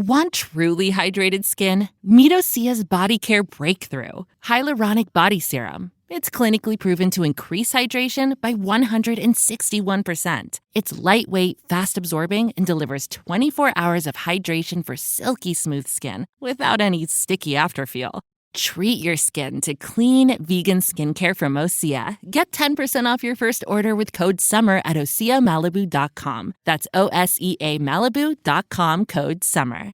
Want truly hydrated skin? Meet Osea's Body Care Breakthrough Hyaluronic Body Serum. It's clinically proven to increase hydration by 161%. It's lightweight, fast-absorbing, and delivers 24 hours of hydration for silky smooth skin without any sticky afterfeel. Treat your skin to clean, vegan skincare from Osea. Get 10% off your first order with code SUMMER at OseaMalibu.com. That's OSEA Malibu.com, code SUMMER.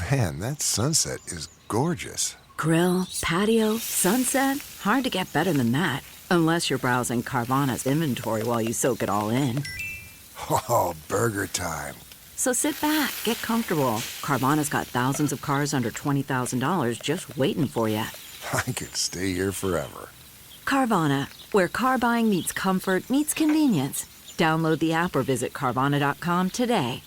Man, that sunset is gorgeous. Grill, patio, sunset. Hard to get better than that. Unless you're browsing Carvana's inventory while you soak it all in. Oh, burger time. So sit back, get comfortable. Carvana's got thousands of cars under $20,000 just waiting for you. I could stay here forever. Carvana, where car buying meets comfort, meets convenience. Download the app or visit Carvana.com today.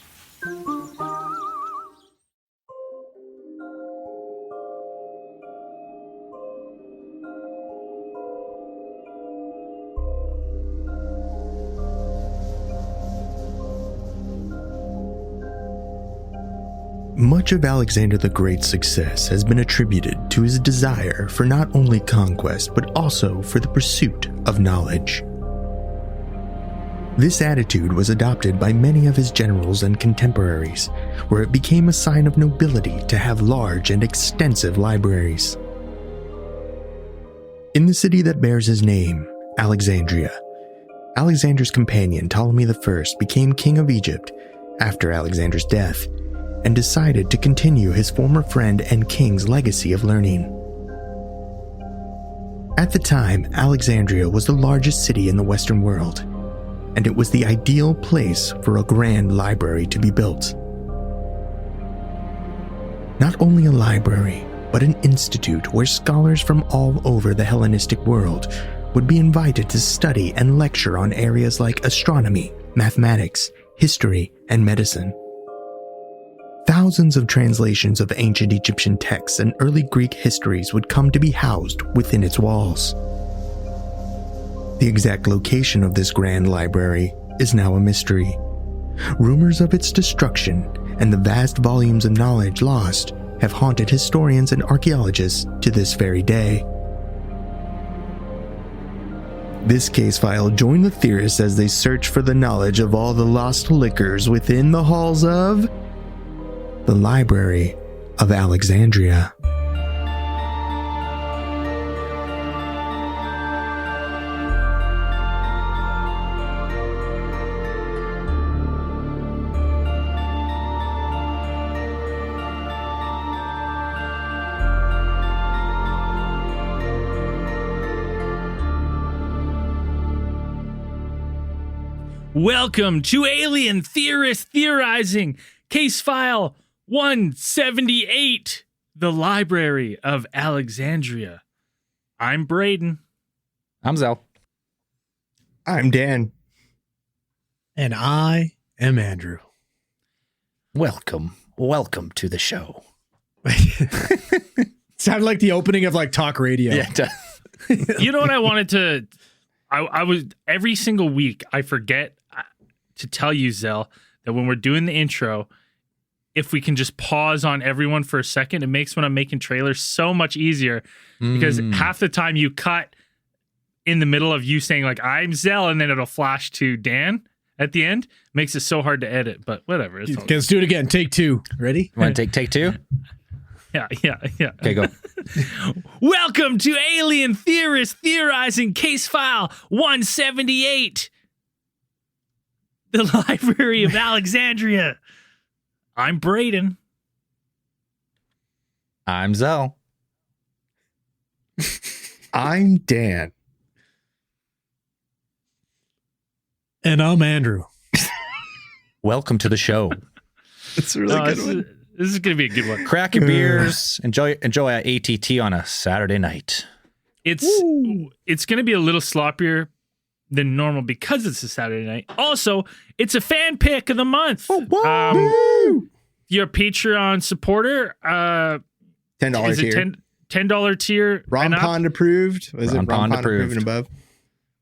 Much of Alexander the Great's success has been attributed to his desire for not only conquest, but also for the pursuit of knowledge. This attitude was adopted by many of his generals and contemporaries, where it became a sign of nobility to have large and extensive libraries. In the city that bears his name, Alexandria, Alexander's companion Ptolemy I became king of Egypt after Alexander's death, and decided to continue his former friend and king's legacy of learning. At the time, Alexandria was the largest city in the Western world, and it was the ideal place for a grand library to be built. Not only a library, but an institute where scholars from all over the Hellenistic world would be invited to study and lecture on areas like astronomy, mathematics, history, and medicine. Thousands of translations of ancient Egyptian texts and early Greek histories would come to be housed within its walls. The exact location of this grand library is now a mystery. Rumors of its destruction and the vast volumes of knowledge lost have haunted historians and archaeologists to this very day. This case file joined the theorists as they search for the knowledge of all the lost liquors within the halls of the Library of Alexandria. Welcome to Alien Theorists Theorizing, Case File 178, The Library of Alexandria. I'm Braden. I'm Zell. I'm Dan. And I am Andrew. Welcome to the show. Sounded like the opening of like talk radio. Yeah, it does. You know what I wanted to... I was... Every single week, I forget to tell you, Zell, that when we're doing the intro, if we can just pause on everyone for a second, it makes when I'm making trailers so much easier, because half the time you cut in the middle of you saying like, I'm Zell, and then it'll flash to Dan at the end. Makes it so hard to edit, but whatever. It's Okay, let's do it again. Take two. Ready? Want to take two? Yeah. Okay, go. Welcome to Alien Theorists Theorizing, Case File 178, The Library of Alexandria. I'm Braden. I'm Zell. I'm Dan. And I'm Andrew. Welcome to the show. It's a really good one. This is going to be a good one. Crack your beers. Enjoy a ATT on a Saturday night. It's going to be a little sloppier than normal because it's a Saturday night. Also, it's a fan pick of the month. You're a Patreon supporter. $10 is it tier. $10 tier. Ron Pond approved. Was Ron it Ron Pond Pond approved and above?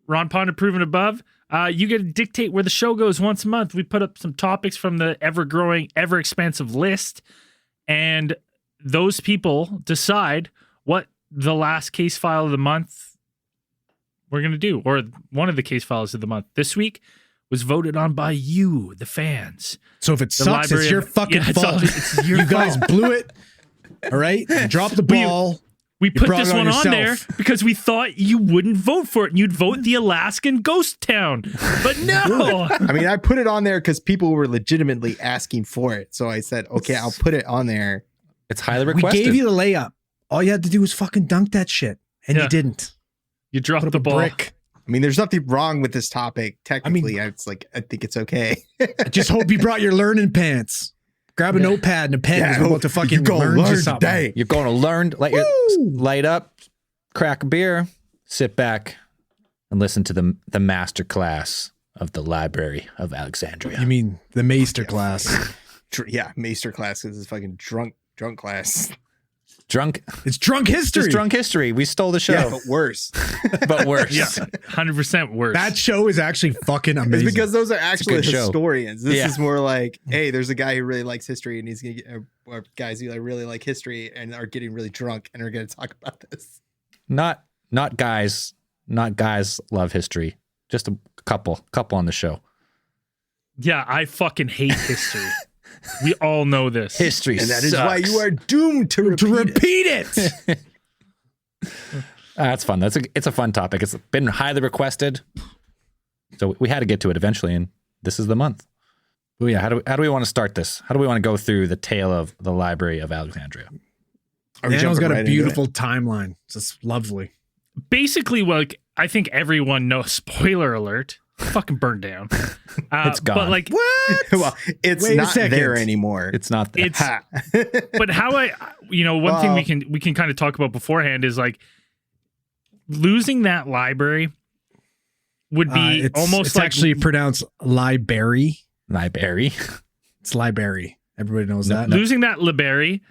Ron Pond approved and above. You get to dictate where the show goes once a month. We put up some topics from the ever-growing, ever-expansive list. and those people decide what the last case file of the month we're going to do, or one of the case files of the month this week was voted on by you, the fans. So if it sucks, it's your fucking fault. It's your You guys fault. blew it. All right? Drop the ball. We You put brought this it on one on there yourself. because we thought you wouldn't vote for it and you'd vote the Alaskan ghost town. But no. I mean, I put it on there because people were legitimately asking for it. So I said, okay, I'll put it on there. It's highly We requested. gave you the layup. All you had to do was fucking dunk that shit. And Yeah. you didn't. You dropped Put the up a ball. brick. I mean, there's nothing wrong with this topic. Technically, I think it's okay. I just hope you brought your learning pants. Grab a notepad and a pen. Yeah, We're about to fucking go learn learn something. today. You're going to learn, light up, crack a beer, sit back, and listen to the master class of the Library of Alexandria. You mean the Maester class? Yeah, Maester class is fucking drunk class. Drunk? It's drunk history. Just drunk history. We stole the show, Yeah, but worse. but worse. Yeah, 100% worse. That show is actually fucking amazing. It's because those are actually good show. historians. This Yeah. is more like, hey, there's a guy who really likes history, and he's gonna get, or guys who really like history and are getting really drunk and are gonna talk about this. Not guys. Not guys love history. Just a couple on the show. Yeah, I fucking hate history. We all know this. History And that is sucks. why you are doomed to repeat it. That's fun. It's a fun topic. It's been highly requested, so we had to get to it eventually, and this is the month. Well, yeah. How do we want to start this? How do we want to go through the tale of the Library of Alexandria? Are we Daniel's jumping got right a into beautiful timeline. It's just lovely. Basically, like, I think everyone knows, spoiler alert, fucking burned down. It's gone. But like, it? Well, it's Wait a not second. there anymore. It's not there. it's, Ha. but how one thing we can kind of talk about beforehand is like losing that library would be It's almost it's like actually pronounced library. Library. It's library. Everybody knows that. losing that library,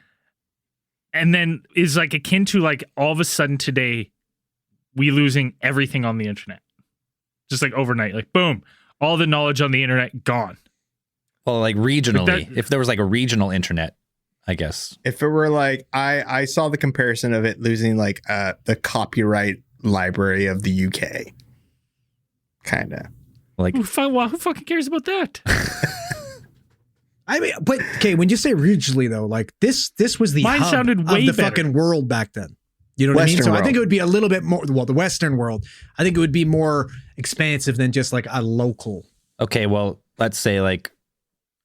and then is like akin to like all of a sudden today we losing everything on the internet, just like overnight, like boom, all the knowledge on the internet gone. Well, like regionally, Like that- if there was like a regional internet, I guess. If it were like, I saw the comparison of it losing like the copyright library of the UK. Kind of. Like Who fucking cares about that? I mean, but okay, when you say regionally though, like this was the Mine hub sounded of way the better. fucking world back then. You know what I mean? Western So I world. think it would be a little bit more. Well, the Western world, I think it would be more expansive than just like a local. okay, well, let's say like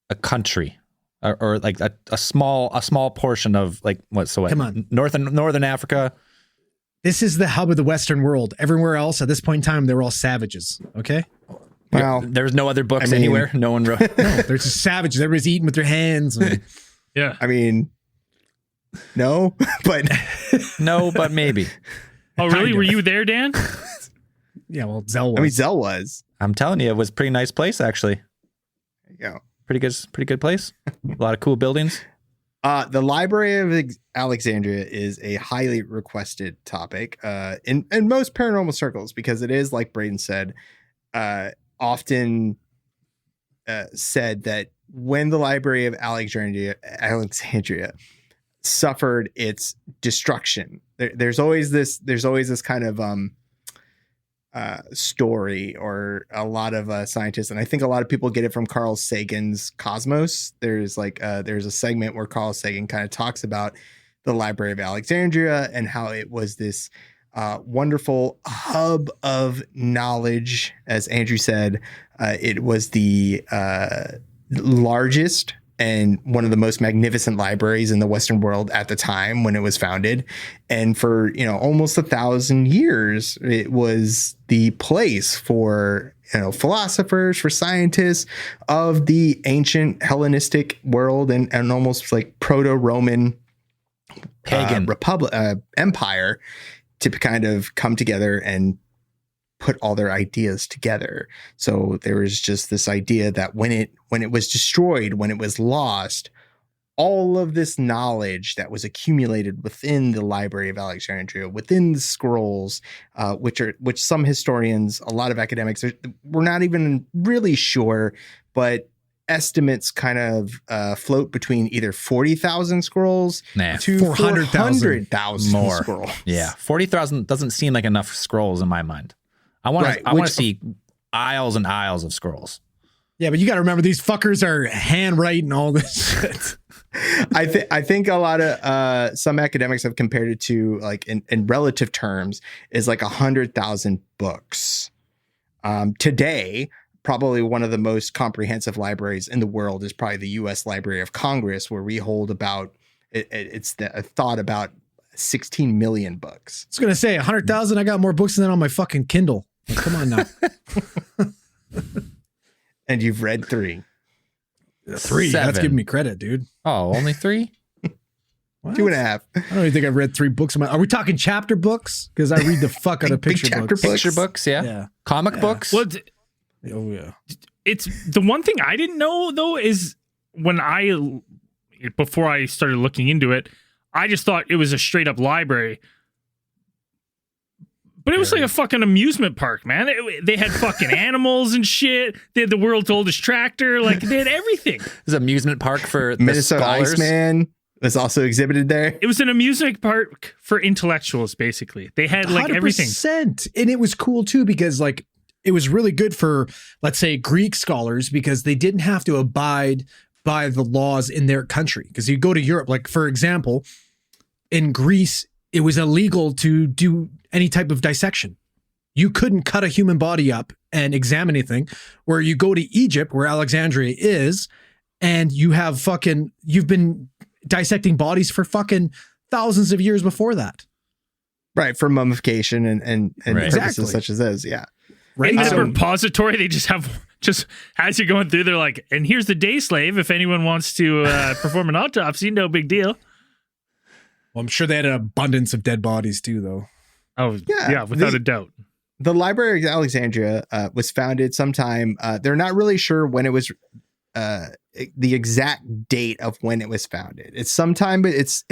a country, or like a small portion of like what? So what? Come on. Northern Africa. This is the hub of the Western world. Everywhere else at this point in time, they're all savages. Okay, Well, There's no other books I mean- anywhere. No one wrote. no, they're just savages. Everybody's eating with their hands. And, Yeah. I mean, no, but No, but maybe. Oh, really? Kind of. Were you there, Dan? yeah, well, Zell was. I mean, Zell was. I'm telling you, it was a pretty nice place actually. You know, Pretty good place. A lot of cool buildings. the Library of Alexandria is a highly requested topic in most paranormal circles because it is, like Braden said, often said that when the Library of Alexandria suffered its destruction, there's always this kind of story, or a lot of scientists, and I think a lot of people get it from Carl Sagan's Cosmos. There's a segment where Carl Sagan kind of talks about the Library of Alexandria and how it was this wonderful hub of knowledge. As Andrew said, it was the largest and one of the most magnificent libraries in the Western world at the time when it was founded. And for, almost 1,000 years, it was the place for, philosophers, for scientists of the ancient Hellenistic world and almost like proto-Roman Pagan. empire to kind of come together and put all their ideas together. So there was just this idea that when it was destroyed, when it was lost, all of this knowledge that was accumulated within the Library of Alexandria, within the scrolls, which some historians, a lot of academics, we're not even really sure, but estimates kind of float between either 40,000 scrolls to 400,000 more scrolls. Yeah, 40,000 doesn't seem like enough scrolls in my mind. I want to see aisles and aisles of scrolls. Yeah, but you got to remember these fuckers are handwriting all this shit. I think a lot of some academics have compared it to, like, in relative terms, is like 100,000 books. Today, probably one of the most comprehensive libraries in the world is probably the U.S. Library of Congress, where we hold about about 16 million books. I was gonna say 100,000. I got more books than that on my fucking Kindle. Well, come on now. And you've read 3. 3. 7. That's giving me credit, dude. Oh, only 3? 2.5. I don't even think I've read 3 books. Are we talking chapter books? Because I read the fuck out of Big picture chapter books. books. Picture books, yeah. Comic books. Well, Oh yeah. it's the one thing I didn't know though is before I started looking into it, I just thought it was a straight up library. But it was like a fucking amusement park, man. They had fucking animals and shit. They had the world's oldest tractor. Like, they had everything. There's an amusement park for the Minnesota scholars. Iceman was also exhibited there. It was an amusement park for intellectuals, basically. They had like everything. 100%. And it was cool too, because like it was really good for, let's say, Greek scholars, because they didn't have to abide by the laws in their country. Because you go to Europe, like for example, in Greece, it was illegal to do any type of dissection. You couldn't cut a human body up and examine anything. Where you go to Egypt, where Alexandria is, and you've been dissecting bodies for fucking thousands of years before that. Right, for mummification and purposes Exactly. such as those, yeah. Right. In the So- repository, they just as you're going through, they're like, and here's the day slave. If anyone wants to perform an autopsy, no big deal. Well, I'm sure they had an abundance of dead bodies too, though. Oh, yeah, without a doubt. The Library of Alexandria was founded sometime. They're not really sure when it was, the exact date of when it was founded. It's sometime, but it's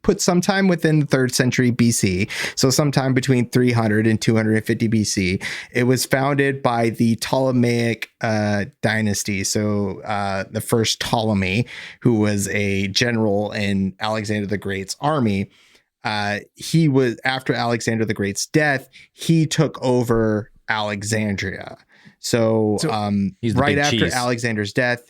put sometime within the 3rd century BC. So sometime between 300 and 250 BC. It was founded by the Ptolemaic dynasty. So the first Ptolemy, who was a general in Alexander the Great's army. He was, after Alexander the Great's death, he took over Alexandria. So he's the right big after cheese. Alexander's death,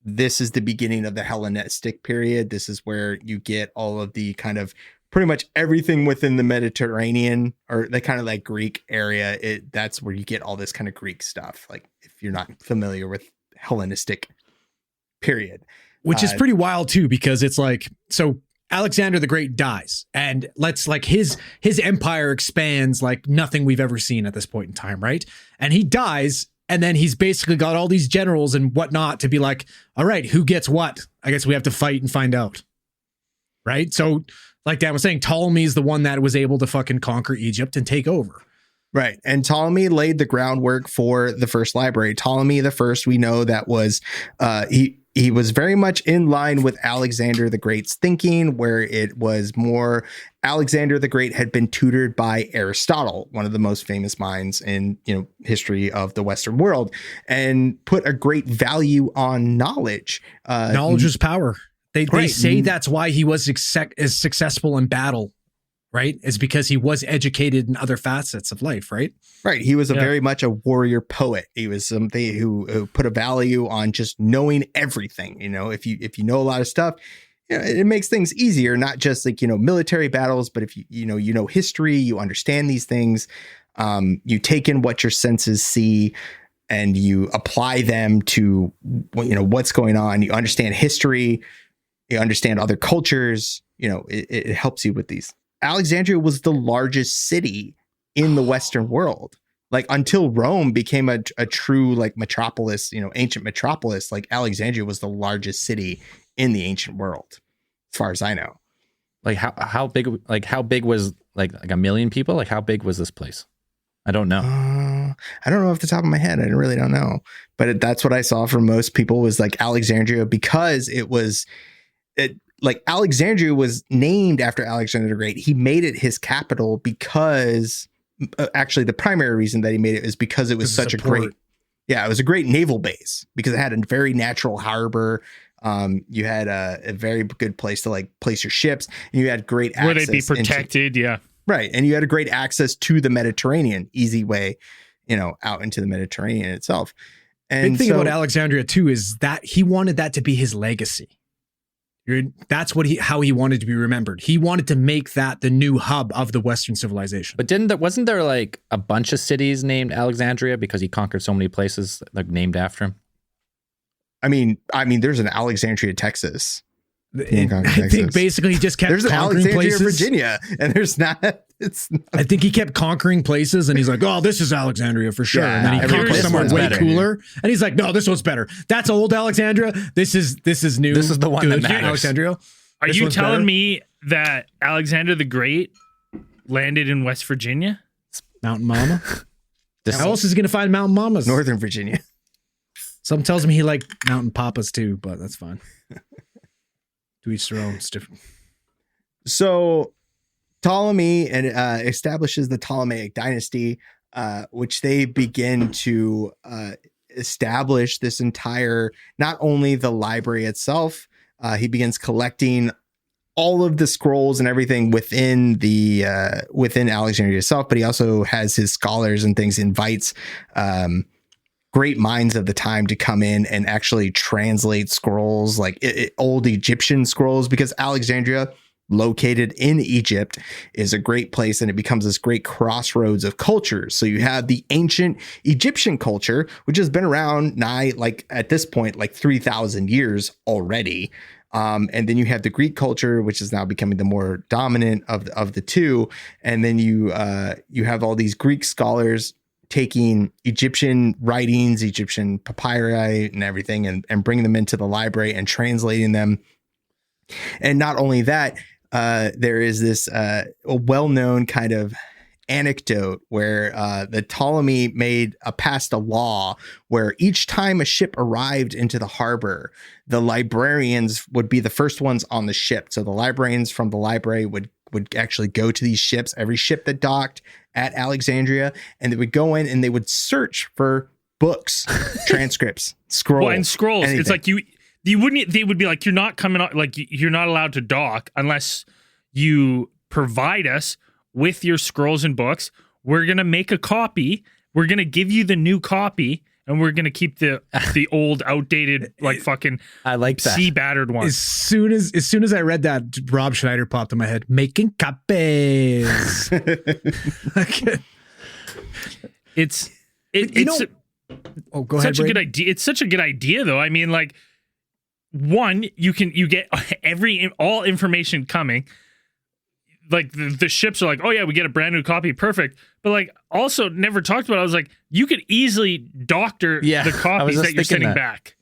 this is the beginning of the Hellenistic period. This is where you get all of the kind of pretty much everything within the Mediterranean, or the kind of like Greek area. That's where you get all this kind of Greek stuff. Like, if you're not familiar with Hellenistic period, Which is pretty wild too, because it's like, so Alexander the Great dies, and his empire expands like nothing we've ever seen at this point in time, right? And he dies, and then he's basically got all these generals and whatnot to be like, all right, who gets what? I guess we have to fight and find out, right? So, like Dan was saying, Ptolemy is the one that was able to fucking conquer Egypt and take over. right. And Ptolemy laid the groundwork for the first library. Ptolemy the First, we know that was he was very much in line with Alexander the Great's thinking, where it was more Alexander the Great had been tutored by Aristotle, one of the most famous minds in history of the Western world, and put a great value on knowledge. Knowledge is power. They Right. say that's why he was as successful in battle, right? Is because he was educated in other facets of life, right? Right. He was very much a warrior poet. He was somebody who put a value on just knowing everything. If you know a lot of stuff, it makes things easier, not just like, military battles, but if you know history, you understand these things, you take in what your senses see and you apply them to, what's going on. You understand history, you understand other cultures, it helps you with these. Alexandria was the largest city in the Western world. Like, until Rome became a true like metropolis, ancient metropolis, like Alexandria was the largest city in the ancient world, as far as I know. Like how big was like a million people? Like, how big was this place? I don't know. I don't know off the top of my head. I really don't know. But that's what I saw from most people was like Alexandria, because like Alexandria was named after Alexander the Great. He made it his capital because actually the primary reason that he made it is because it was such a great, Yeah, it was a great naval base because it had a very natural harbor. You had a very good place to like place your ships, and you had great access. Where they'd be protected, yeah. Right. And you had a great access to the Mediterranean, easy way, out into the Mediterranean itself. And big thing about Alexandria too is that he wanted that to be his legacy. That's how he wanted to be remembered. He wanted to make that the new hub of the Western civilization. But wasn't there like a bunch of cities named Alexandria because he conquered so many places like named after him? I mean, there's an Alexandria, Texas. I think basically he just kept there's an conquering Alexandria, places. Virginia, and there's not. I think he kept conquering places, and he's like, "Oh, this is Alexandria for sure." Yeah, and then he conquered somewhere way cooler, and he's like, "No, this one's better. That's old Alexandria. This is new. This is the one that matters. Alexandria." Are you telling me that Alexander the Great landed in West Virginia? Mountain Mama? How else is he going to find Mountain Mamas? Northern Virginia. Some tells me he liked Mountain Papas too, but that's fine. To each their own. It's different. So Ptolemy establishes the Ptolemaic dynasty, which they begin to establish this entire, not only the library itself, he begins collecting all of the scrolls and everything within Alexandria itself, but he also has his scholars and things, invites great minds of the time to come in and actually translate scrolls, like old Egyptian scrolls, because Alexandria, located in Egypt, is a great place, and it becomes this great crossroads of cultures. So you have the ancient Egyptian culture, which has been around at this point, 3,000 years already. And then you have the Greek culture, which is now becoming the more dominant of the two. And then you have all these Greek scholars taking Egyptian writings, Egyptian papyri and everything, and bringing them into the library and translating them. And not only that, there is this a well-known kind of anecdote where the Ptolemy passed a law where each time a ship arrived into the harbor, the librarians would be the first ones on the ship. So the librarians from the library would actually go to these ships, every ship that docked at Alexandria, and they would go in and they would search for books, transcripts, scrolls. Well, and scrolls. anything. It's like you wouldn't. They would be like, you're not coming on. Like you're not allowed to dock unless you provide us with your scrolls and books. We're gonna make a copy. We're gonna give you the new copy, and we're gonna keep the old, outdated, fucking I like that. sea battered one. As soon as I read that, Rob Schneider popped in my head. Making copies. It's oh, go ahead. such a good idea. It's such a good idea, though. I mean, one, you get all information coming. Like the ships are like, oh yeah, we get a brand new copy, perfect. But also never talked about. I was like, you could easily doctor the copies that you're sending back.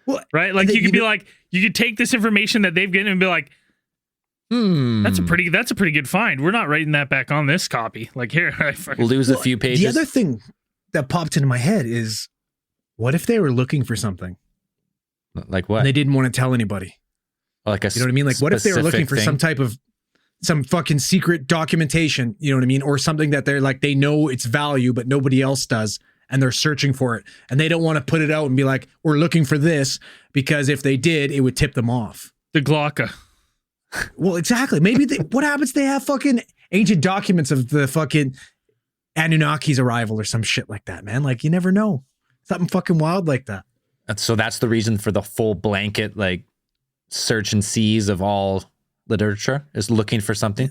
Well, right? Like you could be like, you could take this information that they've given and be like, that's a pretty good find. We're not writing that back on this copy. Like here, we'll lose a few pages. The other thing that popped into my head is, what if they were looking for something? Like what? And they didn't want to tell anybody. Like you know what I mean? Like what if they were looking for some fucking secret documentation, you know what I mean? Or something that they're like, they know its value, but nobody else does. And they're searching for it. And they don't want to put it out and be like, we're looking for this, because if they did, it would tip them off. The Glocka. Well, exactly. Maybe what happens? They have fucking ancient documents of the fucking Anunnaki's arrival or some shit like that, man. Like you never know. Something fucking wild like that. So that's the reason for the full blanket, search and seize of all literature, is looking for something.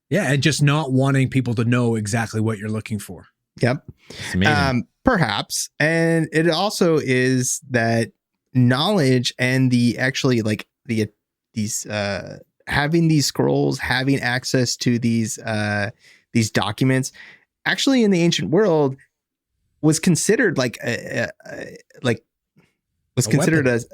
Yeah, and just not wanting people to know exactly what you're looking for. Yep. It's amazing. Perhaps. And it also is that knowledge and these having these scrolls, having access to these documents, actually in the ancient world was considered a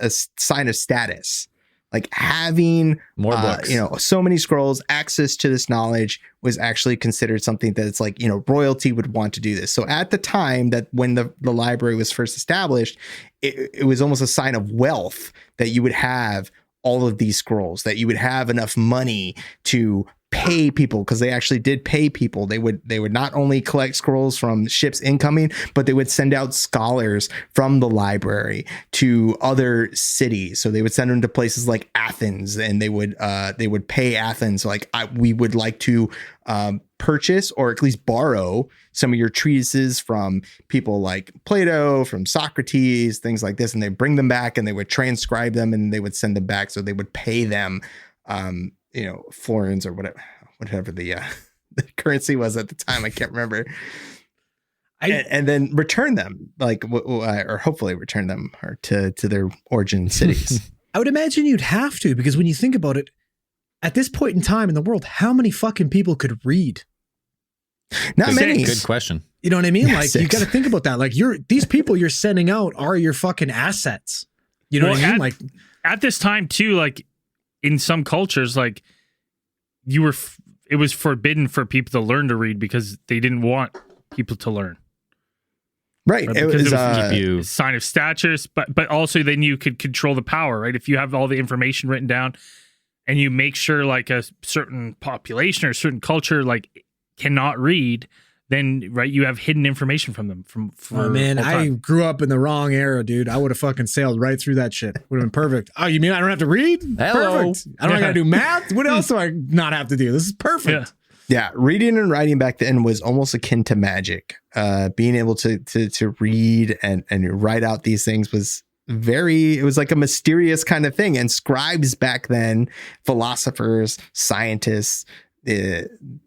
sign of status. Like having more books, so many scrolls, access to this knowledge was actually considered something that it's royalty would want to do this. So at the time that when the library was first established, it was almost a sign of wealth that you would have all of these scrolls, that you would have enough money to pay people, because they actually did pay people. They would not only collect scrolls from ships incoming, but they would send out scholars from the library to other cities. So they would send them to places like Athens, and they would pay Athens like, we would like to purchase or at least borrow some of your treatises from people like Plato, from Socrates, things like this, and they bring them back and they would transcribe them and they would send them back. So they would pay them florins or whatever the currency was at the time. I can't remember. And then return them, or hopefully return them to their origin cities. I would imagine you'd have to, because when you think about it, at this point in time in the world, how many fucking people could read? Not many. Good question. You know what I mean? Yeah, like, you got to think about that. Like, these people you're sending out are your fucking assets. You know what I mean? Like, at this time too, like in some cultures, like it was forbidden for people to learn to read because they didn't want people to learn. Right. Right? It was a sign of status, but also then you could control the power, right? If you have all the information written down and you make sure like a certain population or a certain culture like cannot read, then right, you have hidden information from them. Oh man, I grew up in the wrong era, dude. I would have fucking sailed right through that shit. Would have been perfect. Oh, you mean I don't have to read? Hello. Perfect. I don't gotta do math. What else do I not have to do? This is perfect. Yeah, reading and writing back then was almost akin to magic. Being able to read and write out these things was it was like a mysterious kind of thing. And scribes back then, philosophers, scientists,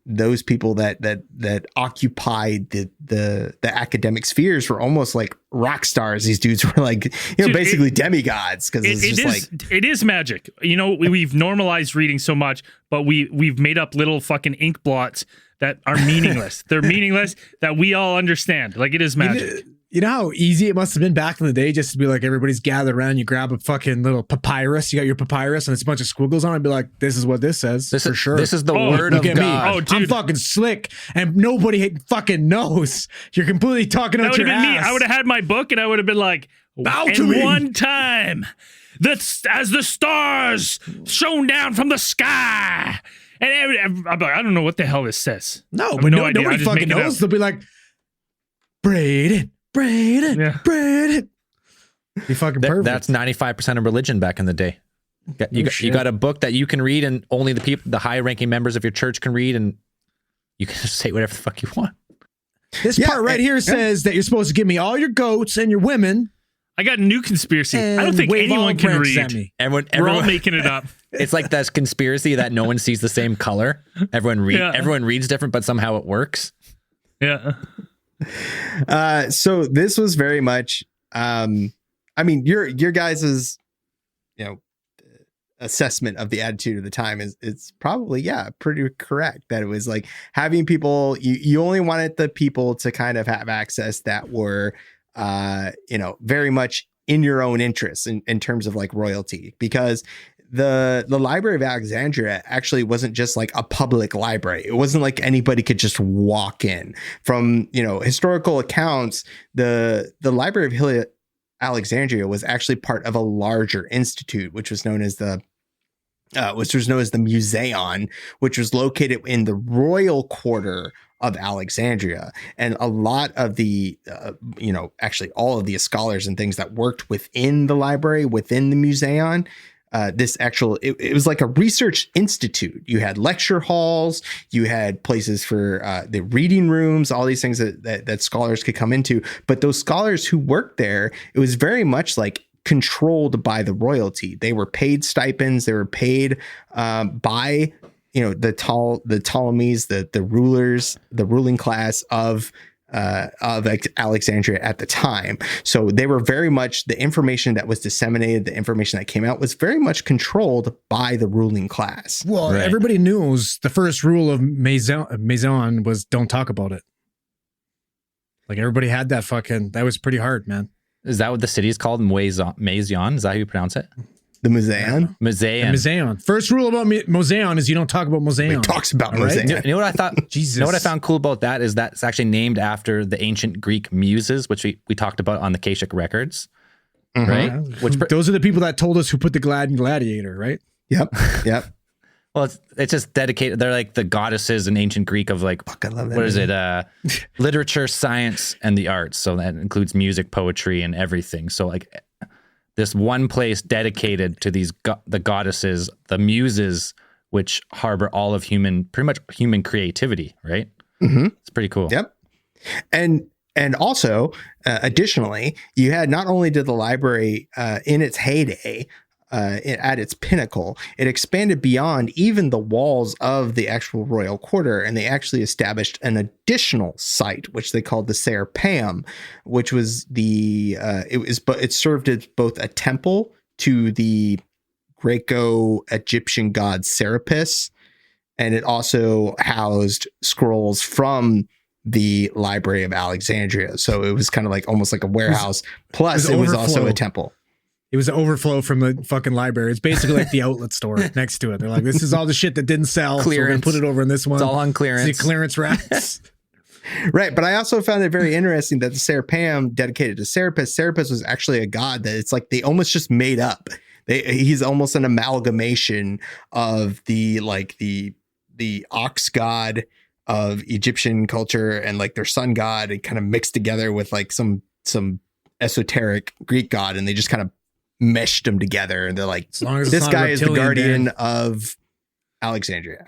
those people that occupied the academic spheres were almost like rock stars. These dudes were like, basically demigods, because it is magic. We've normalized reading so much, but we've made up little fucking ink blots that are meaningless. They're meaningless that we all understand. Like, it is magic. You know how easy it must have been back in the day just to be like, everybody's gathered around, you grab a fucking little papyrus, you got your papyrus and it's a bunch of squiggles on it, and be like, this is what this says, for sure. This is the word of God. Me. Oh, dude. I'm fucking slick and nobody fucking knows. You're completely talking out your ass. Me. I would have had my book and I would have been like, bow to me. One time, as the stars shone down from the sky. And I'm like, I don't know what the hell this says. No, but nobody fucking knows. They'll be like, Braden. You fucking perfect. That's 95% of religion back in the day. You got a book that you can read, and only the high-ranking members of your church can read, and you can just say whatever the fuck you want. This part right here says that you're supposed to give me all your goats and your women. I got a new conspiracy. I don't think anyone can read. We're all making it up. It's like this conspiracy that no one sees the same color. Everyone reads different, but somehow it works. Yeah. So this was very much, your guys's, assessment of the attitude of the time it's probably, pretty correct, that it was like having people, you only wanted the people to kind of have access that were, very much in your own interests in terms of like royalty, because the Library of Alexandria actually wasn't just like a public library. It wasn't like anybody could just walk in. From, historical accounts, the Library of Alexandria was actually part of a larger institute, which was known as the Museon, which was located in the royal quarter of Alexandria. And a lot of the, actually all of the scholars and things that worked within the library, within the Museon, it was like a research institute. You had lecture halls, you had places for the reading rooms, all these things that scholars could come into. But those scholars who worked there, it was very much like controlled by the royalty. They were paid stipends. They were paid by the Ptolemies, the rulers, the ruling class of Alexandria at the time. So they were very much, the information that was disseminated, the information that came out was very much controlled by the ruling class. Well, everybody knows the first rule of Maison was don't talk about it. Like, everybody had that was pretty hard, man. Is that what the city is called? Maison? Is that how you pronounce it? The Museon? Museon. First rule about Museon is you don't talk about Museon. It talks about Museon. You know what I thought? Jesus. You know what I found cool about that is that it's actually named after the ancient Greek muses, which we talked about on the Akashic records, right? Those are the people that told us who put the Gladiator, right? Yep. Well, it's just dedicated. They're like the goddesses in ancient Greek of like, Fuck, I love that what is name. it? Literature, science, and the arts. So that includes music, poetry, and everything. So like this one place dedicated to these the goddesses, the muses, which harbor all of pretty much human creativity, right? Mm-hmm. It's pretty cool. Yep. And also, additionally, you had not only did the library in its heyday, at its pinnacle, it expanded beyond even the walls of the actual royal quarter, and they actually established an additional site, which they called the Serapeum, which was it served as both a temple to the Greco-Egyptian god Serapis, and it also housed scrolls from the Library of Alexandria. So it was kind of like almost like a warehouse. Plus, it was also a temple. It was an overflow from the fucking library. It's basically like the outlet store next to it. They're like, this is all the shit that didn't sell. So we're gonna put it over in this one. It's all on clearance. It's the clearance racks. Right. But I also found it very interesting that the Serapeum dedicated to Serapis was actually a god that it's like they almost just made up. He's almost an amalgamation of the ox god of Egyptian culture and like their sun god, and kind of mixed together with like some esoteric Greek god, and they just kind of meshed them together, and they're like, As long as it's this not guy is the reptilian, guardian Dan. of Alexandria.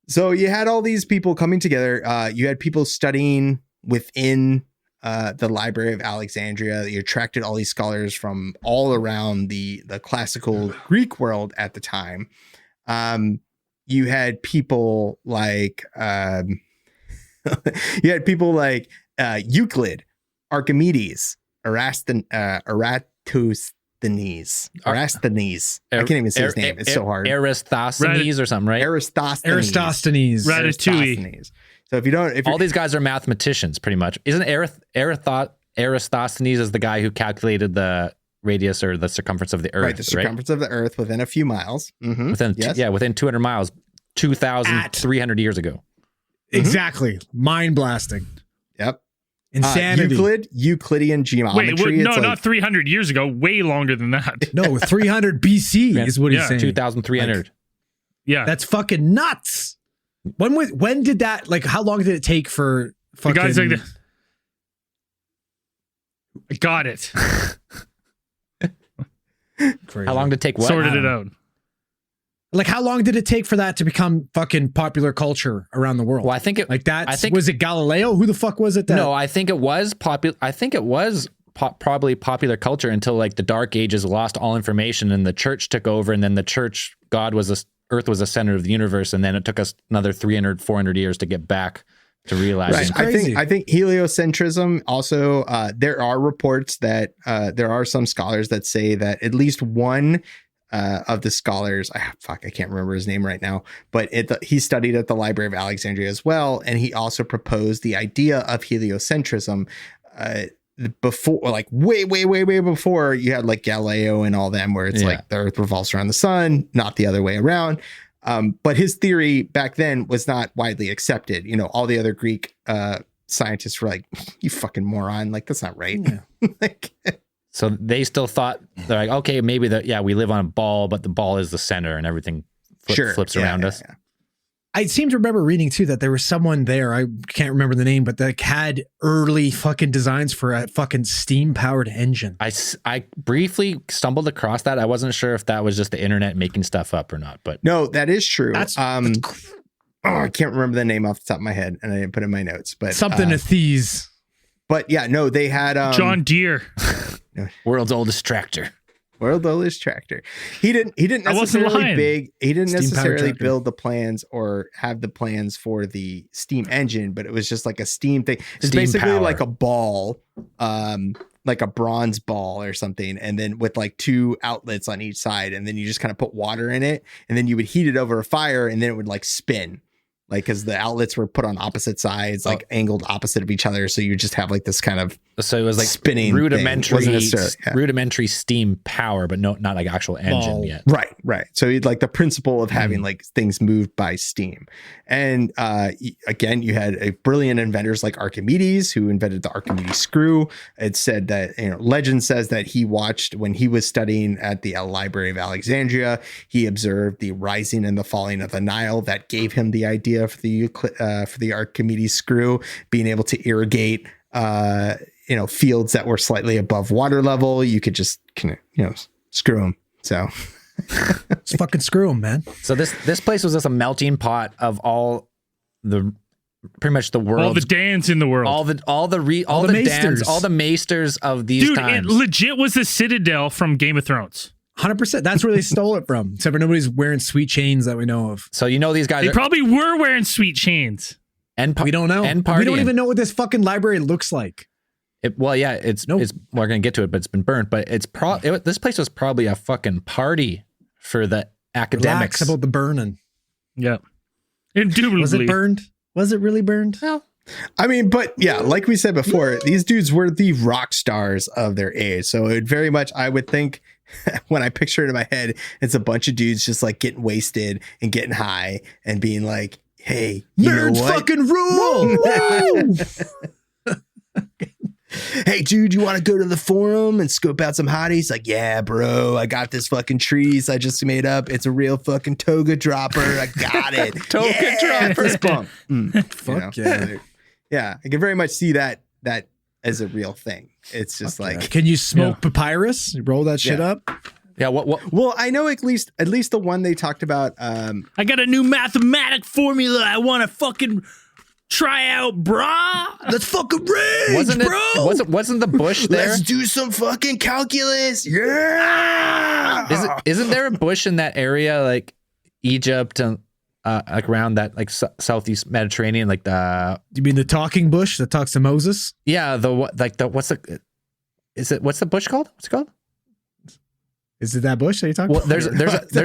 So you had all these people coming together. You had people studying within the Library of Alexandria. You attracted all these scholars from all around the classical Greek world at the time. You had people like Euclid, Archimedes, Erasthenes. I can't even say his name. It's so hard. Eratosthenes or something, right? Eratosthenes. Ratatouille. So if All these guys are mathematicians, pretty much. Isn't Eratosthenes is the guy who calculated the radius or the circumference of the Earth? Right, the circumference of the Earth within a few miles. Mm-hmm. Within 200 miles, 2,300 years ago. Exactly. Mind blasting. Yep. Insanity. Euclidean geometry. Wait, not 300 years ago. Way longer than that. No, 300 BC is what he's saying. 2,300. Yeah. That's fucking nuts. When did that, like, how long did it take for fucking... The guys like this. I got it. Crazy. How long did it take? What? Sorted it out. Like, how long did it take for that to become fucking popular culture around the world? Well, I think it like that. Was it Galileo? Who the fuck was it? No, I think it was popular. I think it was probably popular culture until like the Dark Ages lost all information and the church took over, and then the church, Earth was the center of the universe, and then it took us another 300, 400 years to get back to realizing. Right. I think heliocentrism also. There are reports that there are some scholars that say that at least one of the scholars, I can't remember his name right now, but he studied at the Library of Alexandria as well, and he also proposed the idea of heliocentrism before, like way before you had like Galileo and all them, where it's like the Earth revolves around the sun, not the other way around. But his theory back then was not widely accepted. You know, all the other Greek scientists were like, "You fucking moron! Like that's not right." Yeah. So they still thought, they're like, okay, maybe we live on a ball, but the ball is the center and everything flips around us. Yeah. I seem to remember reading too that there was someone there, I can't remember the name, but that had early fucking designs for a fucking steam powered engine. I briefly stumbled across that. I wasn't sure if that was just the internet making stuff up or not, but no, that is true. I can't remember the name off the top of my head, and I didn't put it in my notes, but something to these. But yeah, no, they had John Deere. World's oldest tractor. He didn't necessarily build the plans or have the plans for the steam engine, but it was just like a steam thing. It's basically like a ball, like a bronze ball or something, and then with like two outlets on each side, and then you just kind of put water in it, and then you would heat it over a fire, and then it would like spin like because the outlets were put on opposite sides, like angled opposite of each other. So you just have like this kind of so it was like spinning rudimentary steam power, but not like actual engine yet. Right. So like the principle of having like things moved by steam. And again, you had brilliant inventors like Archimedes, who invented the Archimedes screw. It said that, legend says that he watched when he was studying at the Library of Alexandria, he observed the rising and the falling of the Nile. That gave him the idea for the Archimedes screw, being able to irrigate fields that were slightly above water level. You could just screw them. So let's fucking screw them, man. So this place was just a melting pot of all the pretty much the world, all the Dans in the world, all the Dans, all the maesters of these times. It legit was the Citadel from Game of Thrones. 100%. That's where they stole it from. Except for nobody's wearing sweet chains that we know of. So these guys. They probably were wearing sweet chains. And we don't know. And we don't even know what this fucking library looks like. We're gonna get to it, but it's been burnt. But this place was probably a fucking party for the academics. Relax about the burning. Yeah, indubitably. Was it burned? Was it really burned? Well, I mean, but yeah, like we said before, these dudes were the rock stars of their age. So it very much, I would think, when I picture it in my head, it's a bunch of dudes just like getting wasted and getting high and being like, "Hey, nerds fucking rule!" Hey, dude, you want to go to the forum and scope out some hotties? Like, yeah, bro, I got this fucking trees I just made up. It's a real fucking toga dropper. I got it. Toga dropper. Fist bump. Fuck yeah. Yeah, I can very much see that as a real thing. It's just like, can you smoke papyrus? You roll that shit up. Yeah. What? Well, I know at least the one they talked about. I got a new mathematic formula. I want to fucking try out, brah. Let's fucking rage, bro. Wasn't the bush there? Let's do some fucking calculus. Yeah. Isn't there a bush in that area, like Egypt and like around that like southeast Mediterranean, like the? You mean the talking bush that talks to Moses? Yeah. What's the bush called? What's it called? Is it that bush that you talking about? There's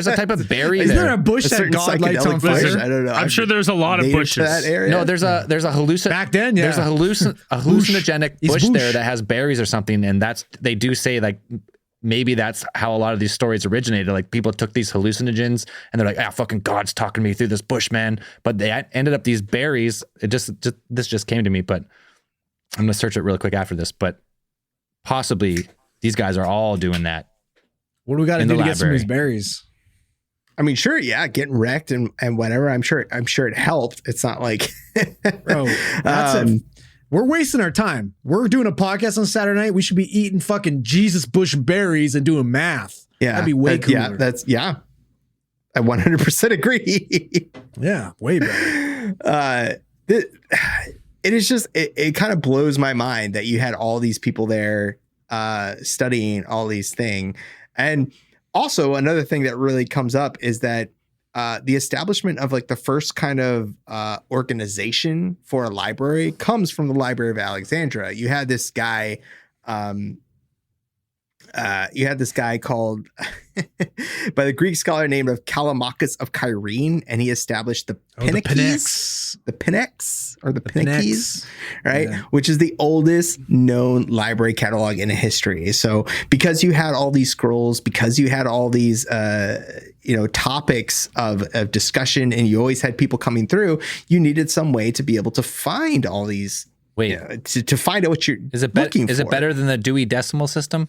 a type of berry. Is there a bush that God lights on fire? I don't know. I'm sure there's a lot of bushes. That area? No, there's a back then. Yeah, there's a hallucinogenic bush there that has berries or something, and they do say like maybe that's how a lot of these stories originated. Like people took these hallucinogens and they're like, fucking God's talking to me through this bush, man. But they ended up these berries. This just came to me, but I'm gonna search it really quick after this. But possibly these guys are all doing that. What do we got to do to get some of these berries? I mean, sure, yeah, getting wrecked and whatever. I'm sure it helped. It's not like, bro, that's it. We're wasting our time. We're doing a podcast on Saturday night. We should be eating fucking Jesus Bush berries and doing math. Yeah, that'd be way cooler. I 100% agree. Yeah, way better. It is just it kind of blows my mind that you had all these people there studying all these things. And also another thing that really comes up is that the establishment of like the first kind of organization for a library comes from the Library of Alexandria. You had this guy called by the Greek scholar named of Callimachus of Cyrene, and he established the Pinax, right? Yeah. Which is the oldest known library catalog in history. So because you had all these scrolls, because you had all these topics of discussion, and you always had people coming through, you needed some way to be able to find all these. To find out what you're looking for. Is it better than the Dewey Decimal System?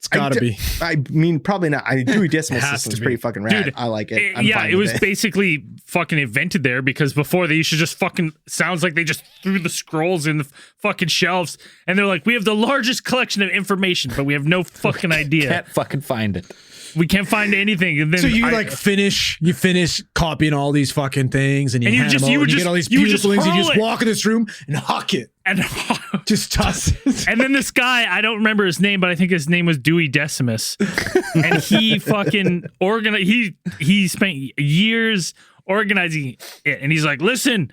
It's gotta be. I mean, probably not. Dewey Decimal System is pretty fucking rad. Dude, I like it. It was basically fucking invented there because before they used to just fucking sounds like they just threw the scrolls in the fucking shelves and they're like, we have the largest collection of information, but we have no fucking idea. Can't fucking find it. We can't find anything. And then so you finish copying all these fucking things and you get all these beautiful things. You just walk in this room and huck it. And just toss it. And then this guy, I don't remember his name, but I think his name was Dewey Decimus. And he fucking organized, he spent years organizing it. And he's like, listen,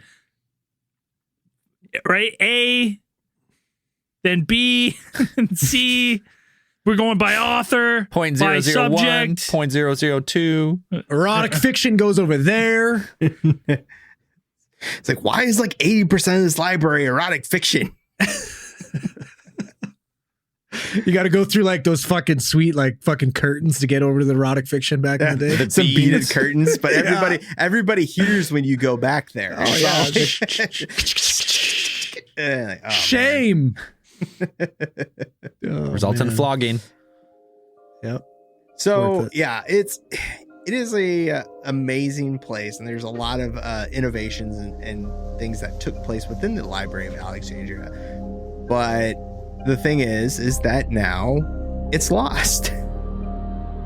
right? A, then B, and C. We're going by author, by subject. 0.002. Erotic fiction goes over there. It's like, why is like 80% of this library erotic fiction? You got to go through like those fucking sweet like fucking curtains to get over to the erotic fiction back in the day. Some beaded curtains, but everybody hears when you go back there. Oh yeah. Like, oh, Shame. Results in flogging. Yep. So yeah, it is a amazing place, and there's a lot of innovations and things that took place within the Library of Alexandria. But the thing is that now it's lost.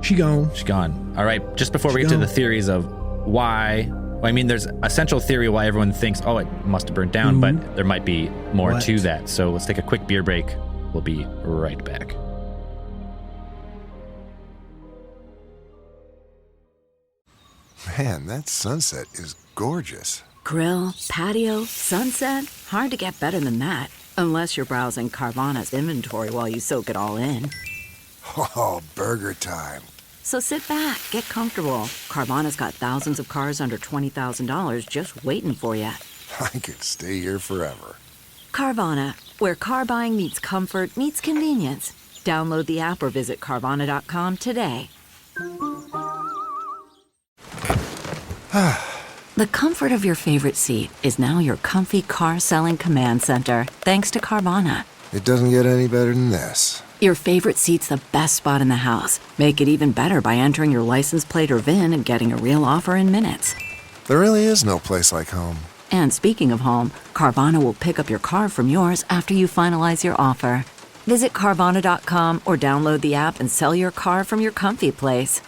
She gone. She's gone. All right. Just before we get to the theories of why, well, I mean, there's a central theory why everyone thinks, oh, it must have burned down, but there might be more to that. So let's take a quick beer break. We'll be right back. Man, that sunset is gorgeous. Grill, patio, sunset. Hard to get better than that. Unless you're browsing Carvana's inventory while you soak it all in. Oh, burger time. So sit back, get comfortable. Carvana's got thousands of cars under $20,000 just waiting for you. I could stay here forever. Carvana, where car buying meets comfort meets convenience. Download the app or visit Carvana.com today. The comfort of your favorite seat is now your comfy car selling command center, thanks to Carvana. It doesn't get any better than this. Your favorite seat's the best spot in the house. Make it even better by entering your license plate or VIN and getting a real offer in minutes. There really is no place like home. And speaking of home, Carvana will pick up your car from yours after you finalize your offer. Visit Carvana.com or download the app and sell your car from your comfy place.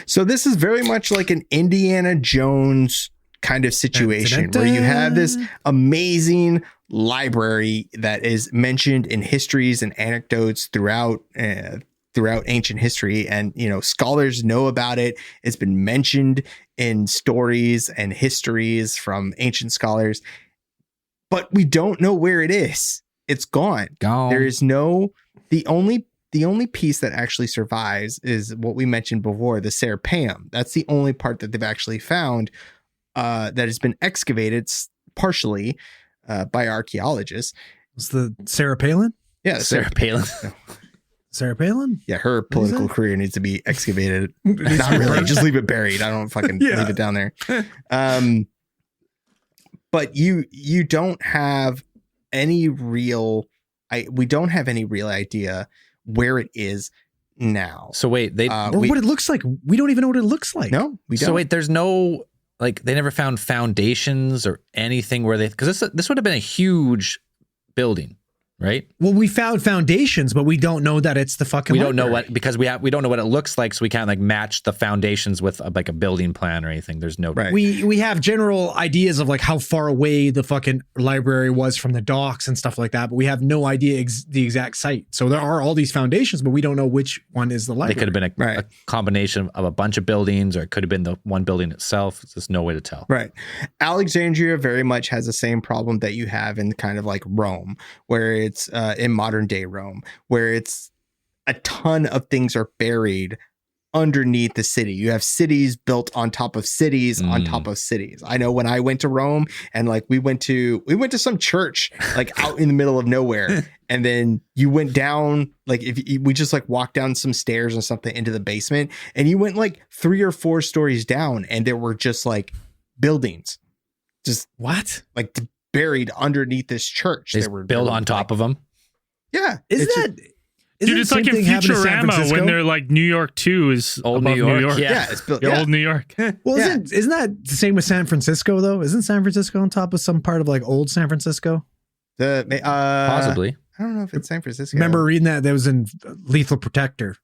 So this is very much like an Indiana Jones kind of situation where you have this amazing library that is mentioned in histories and anecdotes throughout ancient history, and scholars know about it. It's been mentioned in stories and histories from ancient scholars, but we don't know where it is. It's gone. There is the only piece that actually survives is what we mentioned before, the Serapeum. That's the only part that they've actually found that has been excavated partially by archaeologists. Was the Sarah Palin? Yeah, Sarah Palin. Sarah Palin? Yeah, her political career needs to be excavated. Not really, just leave it buried. I don't fucking leave it down there. But you don't have any real. We don't have any real idea where it is now. So wait, what it looks like. We don't even know what it looks like. No, we don't. So wait, there's no, like, they never found foundations or anything where because this would have been a huge building, right? Well, we found foundations, but we don't know that it's the fucking. We don't know what, because we don't know what it looks like, so we can't like match the foundations with a building plan or anything. There's no. Right. We have general ideas of like how far away the fucking library was from the docks and stuff like that, but we have no idea the exact site. So there are all these foundations, but we don't know which one is the library. They could have been a combination of a bunch of buildings, or it could have been the one building itself. There's just no way to tell. Right. Alexandria very much has the same problem that you have in kind of like Rome, where it's in modern day Rome, where it's a ton of things are buried underneath the city. You have cities built on top of cities on top of cities. I know when I went to Rome, and like we went to some church like out in the middle of nowhere, and then you went down, like we just like walked down some stairs or something into the basement, and you went like 3 or 4 stories down, and there were just like buildings, just like buried underneath this church. They were built on top of them. Yeah, Isn't it's like in Futurama when they're like New York 2 is old above New York. New York. Yeah, it's built. Old New York. Well, isn't that the same with San Francisco though? Isn't San Francisco on top of some part of like old San Francisco? Possibly. I don't know if it's San Francisco. Remember reading that was in Lethal Protector,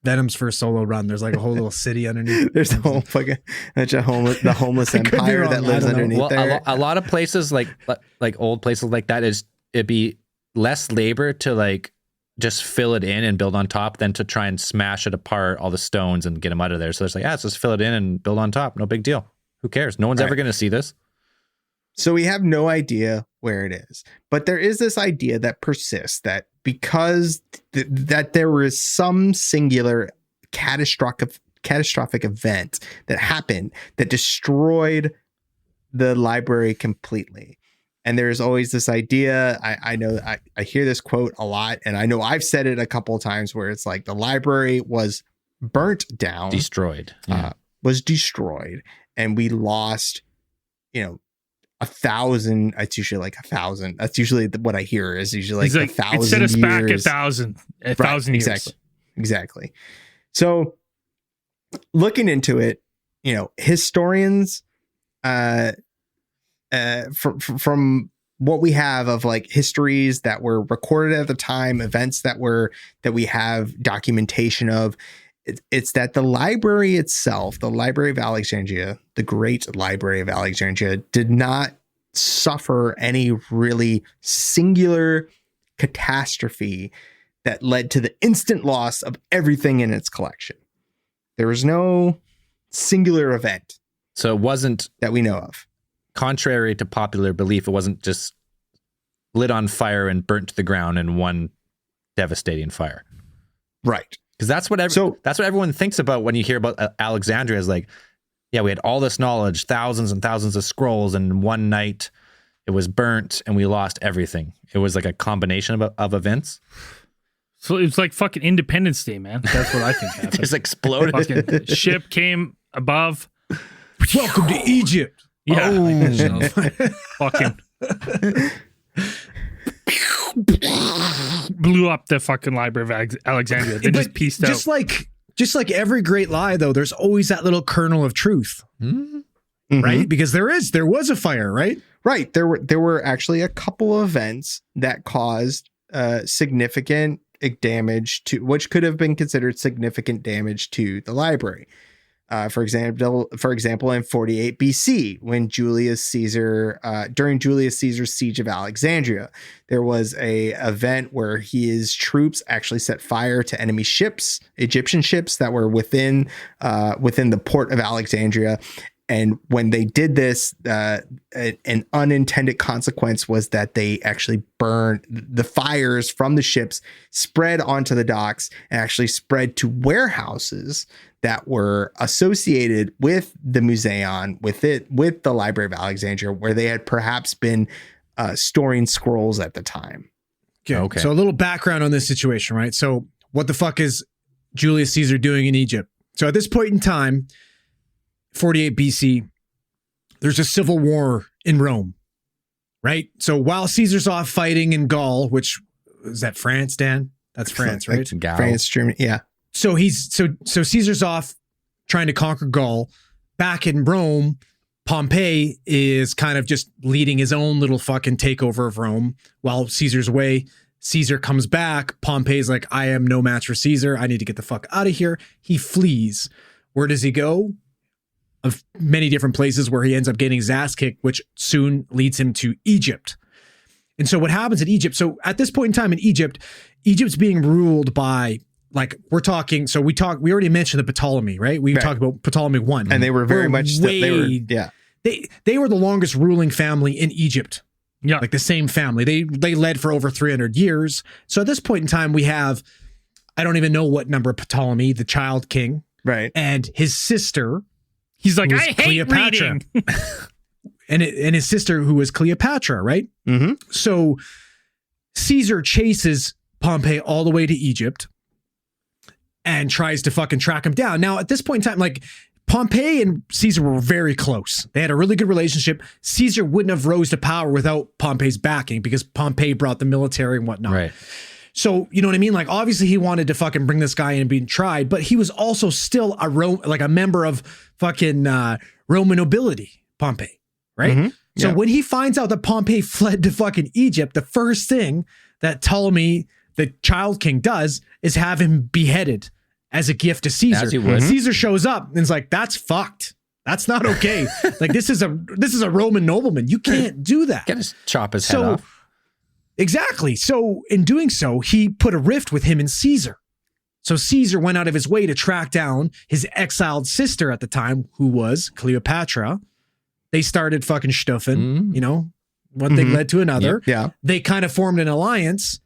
Venom's first solo run. There's like a whole little city underneath. There's a whole fucking the homeless empire that lives underneath there. A lot of places like old places like that it'd be less labor to like just fill it in and build on top than to try and smash it apart, all the stones, and get them out of there. So it's like, let's just fill it in and build on top. No big deal. Who cares? No one's ever going to see this. So we have no idea where it is, but there is this idea that persists that because that there is some singular catastrophic catastrophic event that happened that destroyed the library completely. And there's always this idea, I know I hear this quote a lot, and I know I've said it a couple of times, where it's like the library was burnt down, Destroyed. was destroyed, and we lost, 1,000. It's usually like 1,000. That's usually what I hear is usually like 1,000 it set us years. back 1,000 years. Exactly. So looking into it, historians, from what we have of like histories that were recorded at the time, events that we have documentation of, it's that the library itself, the Library of Alexandria, the great Library of Alexandria, did not suffer any really singular catastrophe that led to the instant loss of everything in its collection. There was no singular event. So it wasn't, that we know of. Contrary to popular belief, it wasn't just lit on fire and burnt to the ground in one devastating fire. Right. Because that's what everyone thinks about when you hear about Alexandria, is like, yeah, we had all this knowledge, thousands and thousands of scrolls, and one night it was burnt and we lost everything. It was like a combination of events. So it's like fucking Independence Day, man. That's what I think happened. Just exploded. Fucking ship came above. Welcome to Egypt. Yeah. Oh. Fucking blew up the fucking Library of Alexandria. They just pieced out. Just like every great lie, though, there's always that little kernel of truth, right? Because there was a fire, right? Right. There were actually a couple of events that caused significant damage to, which could have been considered significant damage to the library. For example, in 48 BC, when during Julius Caesar's siege of Alexandria, there was a event where his troops actually set fire to enemy ships, Egyptian ships that were within the port of Alexandria. And when they did this, an unintended consequence was that they actually burned the fires from the ships, spread onto the docks, and actually spread to warehouses that were associated with the Museum, with the Library of Alexandria, where they had perhaps been storing scrolls at the time. Okay. So a little background on this situation, right? So what the fuck is Julius Caesar doing in Egypt? So at this point in time, 48 BC, there's a civil war in Rome, right? So while Caesar's off fighting in Gaul, which is that France, Dan? That's France, right? France, Germany, yeah. So so Caesar's off trying to conquer Gaul. Back in Rome, Pompey is kind of just leading his own little fucking takeover of Rome while Caesar's away. Caesar comes back. Pompey's like, I am no match for Caesar. I need to get the fuck out of here. He flees. Where does he go? Of many different places where he ends up getting his ass kicked, which soon leads him to Egypt. And so what happens in Egypt? So at this point in time in Egypt, Egypt's being ruled by, like, we already mentioned the Ptolemy, right? We talked about Ptolemy I. And they were very much, they were the longest ruling family in Egypt. Yeah. Like the same family. They led for over 300 years. So at this point in time, we have, I don't even know what number Ptolemy, the child king. Right. And his sister. He's like, I hate reading. and his sister, who was Cleopatra, right? Mm-hmm. So Caesar chases Pompey all the way to Egypt and tries to fucking track him down. Now, at this point in time, like, Pompey and Caesar were very close. They had a really good relationship. Caesar wouldn't have rose to power without Pompey's backing, because Pompey brought the military and whatnot. Right. So, you know what I mean? Like, obviously he wanted to fucking bring this guy in and be tried, but he was also still a member of fucking Roman nobility, Pompey, right? Mm-hmm. So when he finds out that Pompey fled to fucking Egypt, the first thing that Ptolemy, the child king, does is have him beheaded as a gift to Caesar. As he would. Caesar shows up and is like, that's fucked. That's not okay. Like, this is a Roman nobleman. You can't do that. Can't just chop his head off. Exactly. So in doing so, he put a rift with him and Caesar. So Caesar went out of his way to track down his exiled sister at the time, who was Cleopatra. They started fucking stuffing, one thing led to another. Yeah. They kind of formed an alliance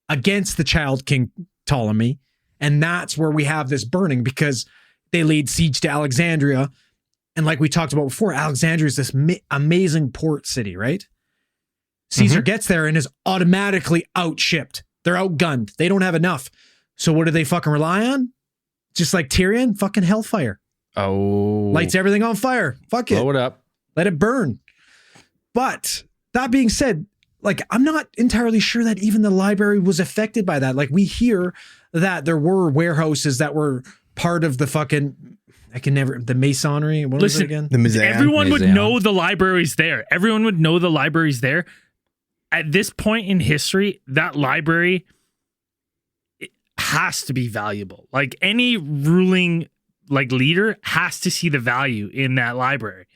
against the child king Ptolemy. And that's where we have this burning, because they laid siege to Alexandria. And like we talked about before, Alexandria is this amazing port city, right? Caesar gets there and is automatically outshipped. They're outgunned. They don't have enough. So what do they fucking rely on? Just like Tyrion, fucking hellfire. Oh. Lights everything on fire. Fuck it. Blow it up. Let it burn. But that being said, like, I'm not entirely sure that even the library was affected by that. Like, we hear that there were warehouses that were part of the fucking, the masonry. What was it again? The museum. Everyone would know the library's there. Everyone would know the library's there. At this point in history, that library has to be valuable. Like, any ruling like leader has to see the value in that library.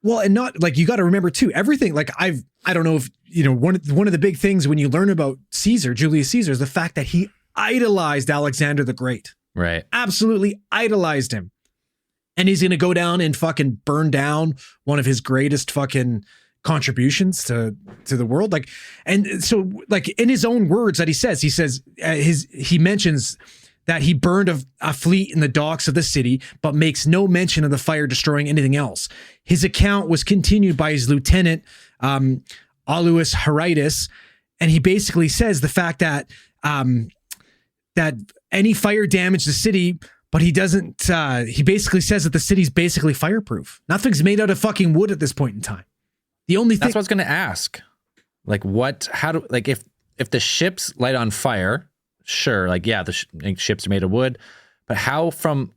Well, and not like, you got to remember too, everything, like I don't know if, you know, one of the big things when you learn about Caesar, Julius Caesar, is the fact that he idolized Alexander the Great. Right. Absolutely idolized him. And he's going to go down and fucking burn down one of his greatest fucking contributions to the world. Like, and so like in his own words that he says he mentions that he burned a fleet in the docks of the city, but makes no mention of the fire destroying anything else. His account was continued by his lieutenant, Aulus Heritus, and he basically says the fact that that any fire damaged the city, but he doesn't. He basically says that the city's basically fireproof. Nothing's made out of fucking wood at this point in time. The only thing That's what I was going to ask. Like, if the ships light on fire. Sure, like, yeah, the ships are made of wood, but how from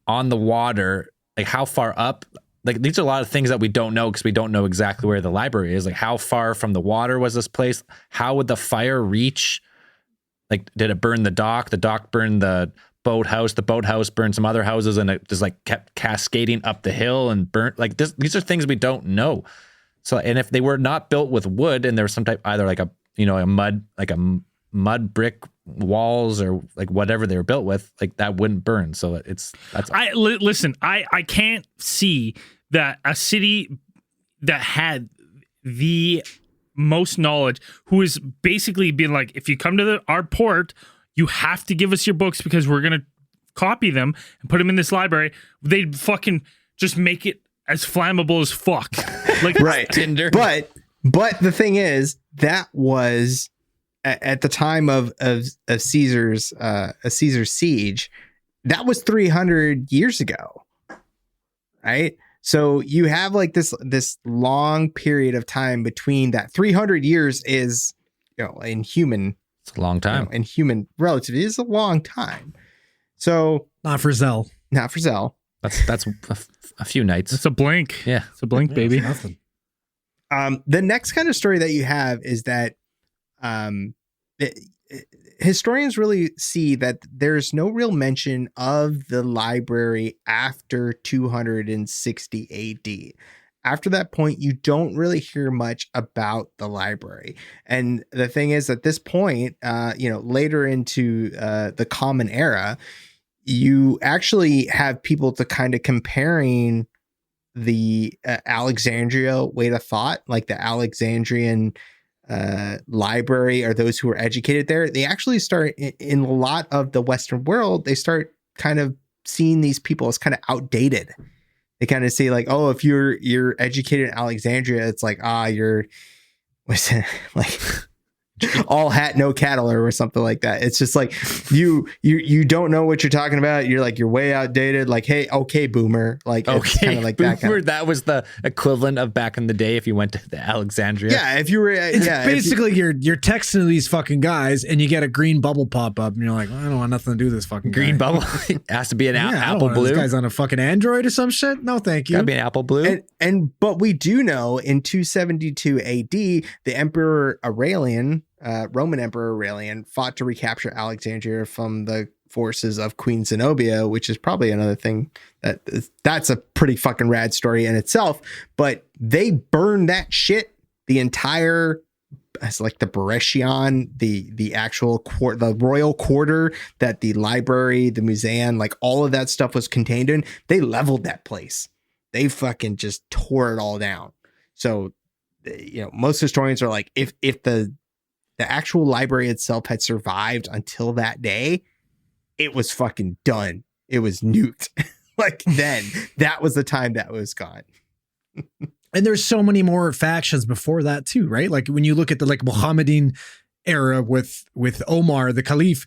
on the water, like how far up, like these are a lot of things that we don't know because we don't know exactly where the library is. Like, how far from the water was this place? How would the fire reach? Like, did it burn the dock? The dock burned the boathouse burned some other houses, and it just like kept cascading up the hill and burnt. Like, these are things we don't know. So, and if they were not built with wood and there was some type, either like a mud brick walls or like whatever they were built with, like that wouldn't burn. So I can't see that a city that had the most knowledge, who is basically being like, if you come to our port, you have to give us your books because we're gonna copy them and put them in this library. They'd fucking just make it as flammable as fuck. Like, right. Tinder. But the thing is, that was at the time of Caesar's siege, that was 300 years ago, right? So you have like this long period of time between that. 300 years is, you know, in human, it's a long time. In human relativity, is a long time. So not for Zell. That's a few nights. It's a blink. Yeah, it's a blink, baby. Nothing. The next kind of story that you have is that historians really see that there's no real mention of the library after 260 AD. After that point, you don't really hear much about the library. And the thing is, at this point, later into the Common Era, you actually have people to kind of comparing the Alexandria way of thought, like the Alexandrian library, or those who are educated there. They actually start in a lot of the Western world, they start kind of seeing these people as kind of outdated. They kind of say like, oh, if you're educated in Alexandria, it's like, you're what's it like all hat, no cattle, or something like that. It's just like you don't know what you're talking about. You're like, you're way outdated. Like, hey, okay, boomer. Like, it's kind of like boomer, that kind of. That was the equivalent of back in the day if you went to the Alexandria. Yeah, if you were, it's basically you're texting these fucking guys and you get a green bubble pop up and you're like, I don't want nothing to do with this fucking green guy. bubble. It has to be an apple blue. This guy's on a fucking Android or some shit. No, thank you. Gotta be an apple blue. But we do know in 272 AD, the Emperor Aurelian, Roman Emperor Aurelian, fought to recapture Alexandria from the forces of Queen Zenobia, which is probably another thing that's a pretty fucking rad story in itself. But they burned that shit, the entire, as like the Brescian, the actual the royal quarter that the library, the museum, like all of that stuff was contained in. They leveled that place. They fucking just tore it all down. So, most historians are like, if the actual library itself had survived until that day, it was fucking done. It was nuked. Like then, that was the time that was gone. And there's so many more factions before that too, right? Like when you look at the like Mohammedan era with Omar, the Caliph,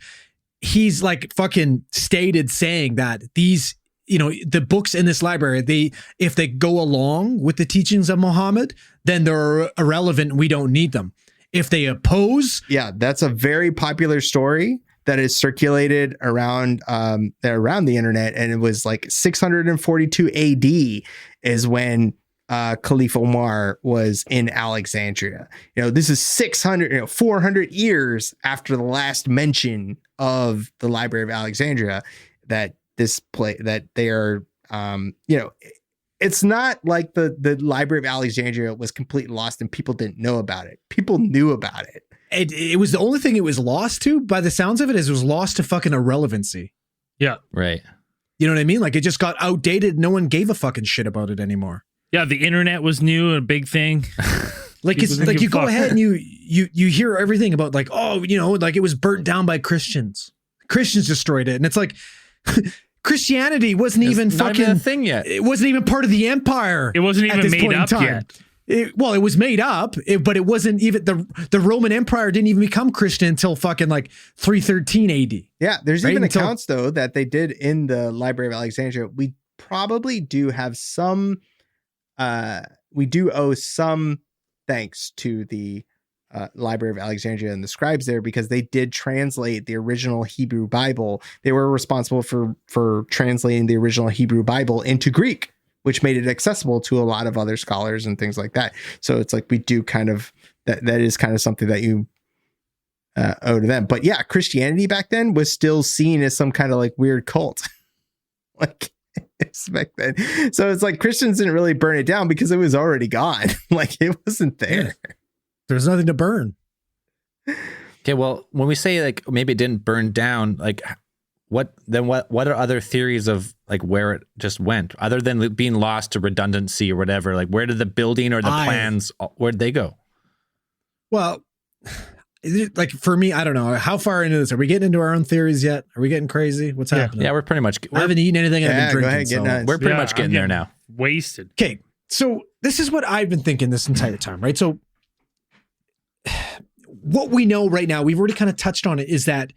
he's like fucking stated saying that these, you know, the books in this library, if they go along with the teachings of Muhammad, then they're irrelevant. We don't need them. If they oppose. Yeah, that's a very popular story that is circulated around the internet. And it was like 642 AD is when Caliph Omar was in Alexandria. You know, this is 400 years after the last mention of the Library of Alexandria that they are, you know, it's not like the Library of Alexandria was completely lost and people didn't know about it. People knew about it. It was the only thing it was lost to, by the sounds of it, is it was lost to fucking irrelevancy. Yeah. Right. You know what I mean? Like it just got outdated. No one gave a fucking shit about it anymore. Yeah, the internet was new and a big thing. Like it's like you go ahead and you hear everything about like, oh, you know, like it was burnt down by Christians. Christians destroyed it. And it's like Christianity wasn't even fucking a thing yet. It wasn't even part of the empire. It wasn't even made up yet. It was made up, but it wasn't even the Roman Empire didn't even become Christian until fucking like 313 AD. Yeah, there's even accounts though that they did in the Library of Alexandria. We probably do have some. We do owe some thanks to the Library of Alexandria and the scribes there, because they did translate the original Hebrew Bible. They were responsible for translating the original Hebrew Bible into Greek, which made it accessible to a lot of other scholars and things like that. So it's like we do kind of that is kind of something that you owe to them. But yeah, Christianity back then was still seen as some kind of like weird cult. Like back then. So it's like Christians didn't really burn it down because it was already gone. Like it wasn't there. There's nothing to burn. Okay, well, when we say like maybe it didn't burn down, like what are other theories of like where it just went, other than being lost to redundancy or whatever? Like where did the building or the plans, where'd they go? Well, like for me, I don't know. How far into this? Are we getting into our own theories yet? Are we getting crazy? What's happening? Yeah, we're pretty much. I haven't eaten anything and I've been drinking. We're pretty much getting there now. Wasted. Okay, so this is what I've been thinking this entire time, right? So what we know right now, we've already kind of touched on it, is that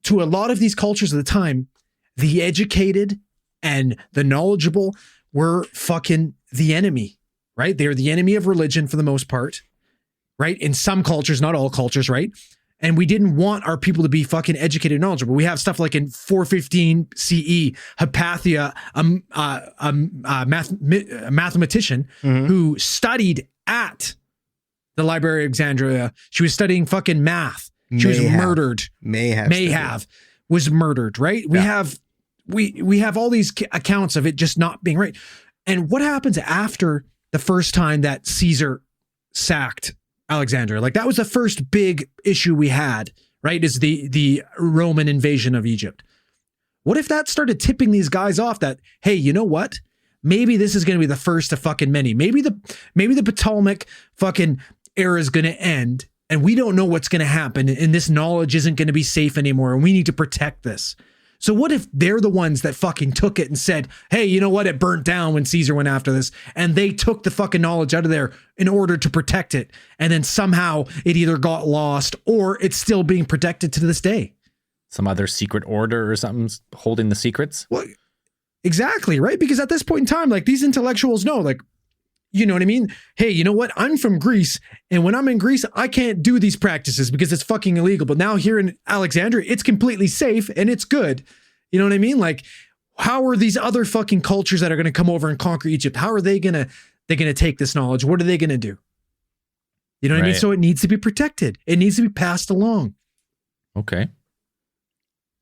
to a lot of these cultures at the time, the educated and the knowledgeable were fucking the enemy, right? They're the enemy of religion for the most part, right? In some cultures, not all cultures, right? And we didn't want our people to be fucking educated and knowledgeable. We have stuff like in 415 CE, Hypatia, a mathematician who studied at the Library of Alexandria. She was studying fucking math. She was murdered. Was murdered, right? Yeah. We have all these accounts of it just not being right. And what happens after the first time that Caesar sacked Alexandria? Like that was the first big issue we had, right? Is the Roman invasion of Egypt. What if that started tipping these guys off that, hey, you know what? Maybe this is going to be the first of fucking many. Maybe the Ptolemaic fucking era is going to end and we don't know what's going to happen and this knowledge isn't going to be safe anymore and we need to protect this. So what if they're the ones that fucking took it and said, hey, you know what? It burnt down when Caesar went after this and they took the fucking knowledge out of there in order to protect it. And then somehow it either got lost or it's still being protected to this day. Some other secret order or something's holding the secrets. Well, exactly, right? Because at this point in time, like these intellectuals know, like, you know what I mean? Hey, you know what? I'm from Greece, and when I'm in Greece, I can't do these practices because it's fucking illegal. But now here in Alexandria, it's completely safe and it's good. You know what I mean? Like, how are these other fucking cultures that are going to come over and conquer Egypt? How are they gonna take this knowledge? What are they going to do? You know what I mean? So it needs to be protected. It needs to be passed along. Okay.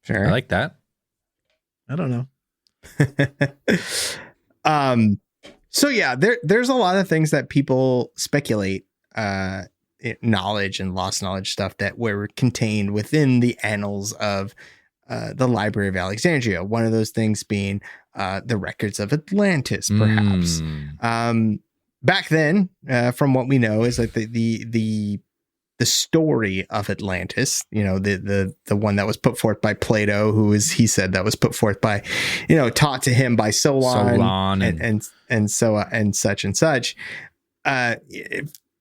Sure. I like that. I don't know. So yeah, there's a lot of things that people speculate, knowledge and lost knowledge stuff that were contained within the annals of the Library of Alexandria. One of those things being the records of Atlantis, perhaps. Back then, from what we know, is that the the story of Atlantis, the one that was put forth by Plato, he said that was put forth by, taught to him by Solon and so and such.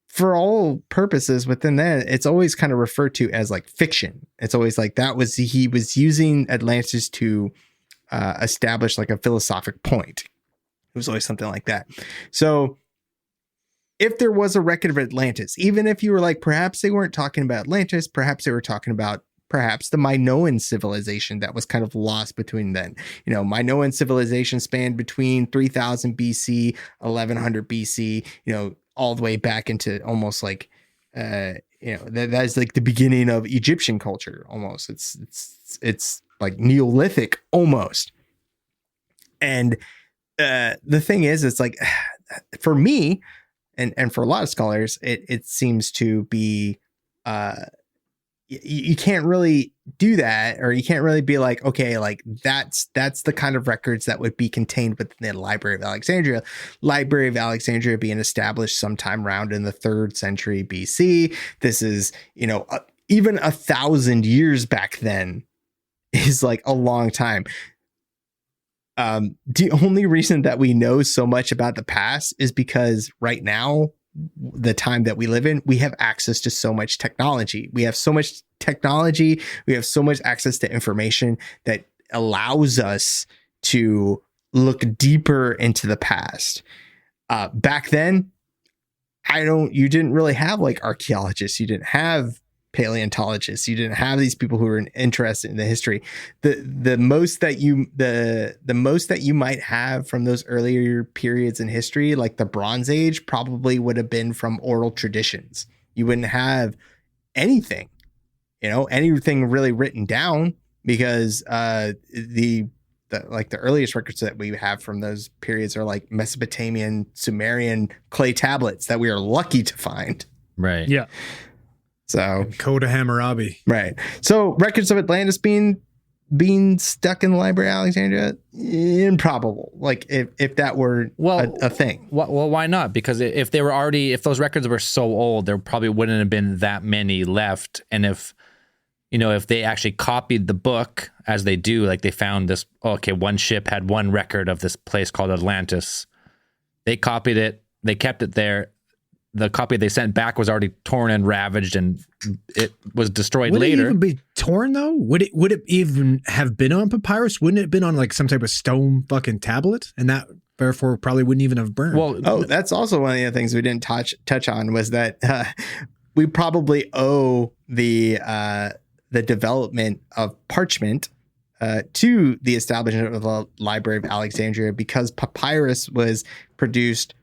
For all purposes within that, it's always kind of referred to as like fiction. It's always like he was using Atlantis to establish like a philosophic point. It was always something like that. So if there was a record of Atlantis, even if you were like, perhaps they weren't talking about Atlantis, perhaps they were talking about the Minoan civilization that was kind of lost between then. Minoan civilization spanned between 3000 BC, 1100 BC, all the way back into almost like, that's like the beginning of Egyptian culture. Almost. It's like Neolithic almost. And the thing is, it's like, for me, and for a lot of scholars, it seems to be, you can't really do that, or you can't really be like, okay, like that's the kind of records that would be contained within the Library of Alexandria. Library of Alexandria being established sometime around in the 3rd century BC. This is, even 1,000 years back then is like a long time. The only reason that we know so much about the past is because right now, the time that we live in, we have access to so much technology. We have so much technology. We have so much access to information that allows us to look deeper into the past. Back then, you didn't really have like archaeologists. You didn't have paleontologists. You didn't have these people who were interested in the history. The most that you might have from those earlier periods in history, like the Bronze Age, probably would have been from oral traditions. You wouldn't have anything really written down, because the earliest records that we have from those periods are like Mesopotamian, Sumerian clay tablets that we are lucky to find. Right. Yeah. So Code of Hammurabi. Right. So records of Atlantis being stuck in the Library of Alexandria, improbable. Like if that were a thing. Well, why not? Because if those records were so old, there probably wouldn't have been that many left. And if they actually copied the book, as they do, like they found this, one ship had one record of this place called Atlantis. They copied it. They kept it there. The copy they sent back was already torn and ravaged, and it was destroyed later. Would it even be torn though? Would it even have been on papyrus? Wouldn't it have been on like some type of stone fucking tablet, and that therefore probably wouldn't even have burned? Well, that's also one of the things we didn't touch on, was that we probably owe the development of parchment to the establishment of the Library of Alexandria, because papyrus was produced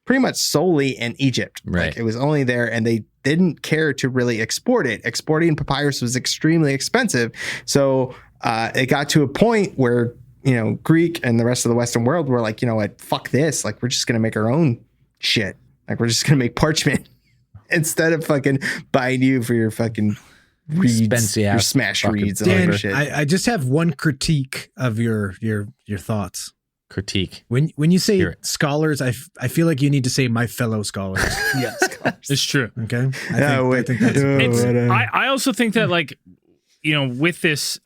pretty much solely in Egypt. Right. Like, it was only there, and they didn't care to really export it. Exporting papyrus was extremely expensive. So it got to a point where, Greek and the rest of the Western world were like, you know what, fuck this. Like, we're just going to make our own shit. Like, we're just going to make parchment instead of fucking buying you for your fucking reeds, your smash reeds and all Dan, that shit. I just have one critique of your thoughts. Critique. When you say scholars, I feel like you need to say my fellow scholars. Yes, it's true. Okay. I think that's I also think that, like, with this,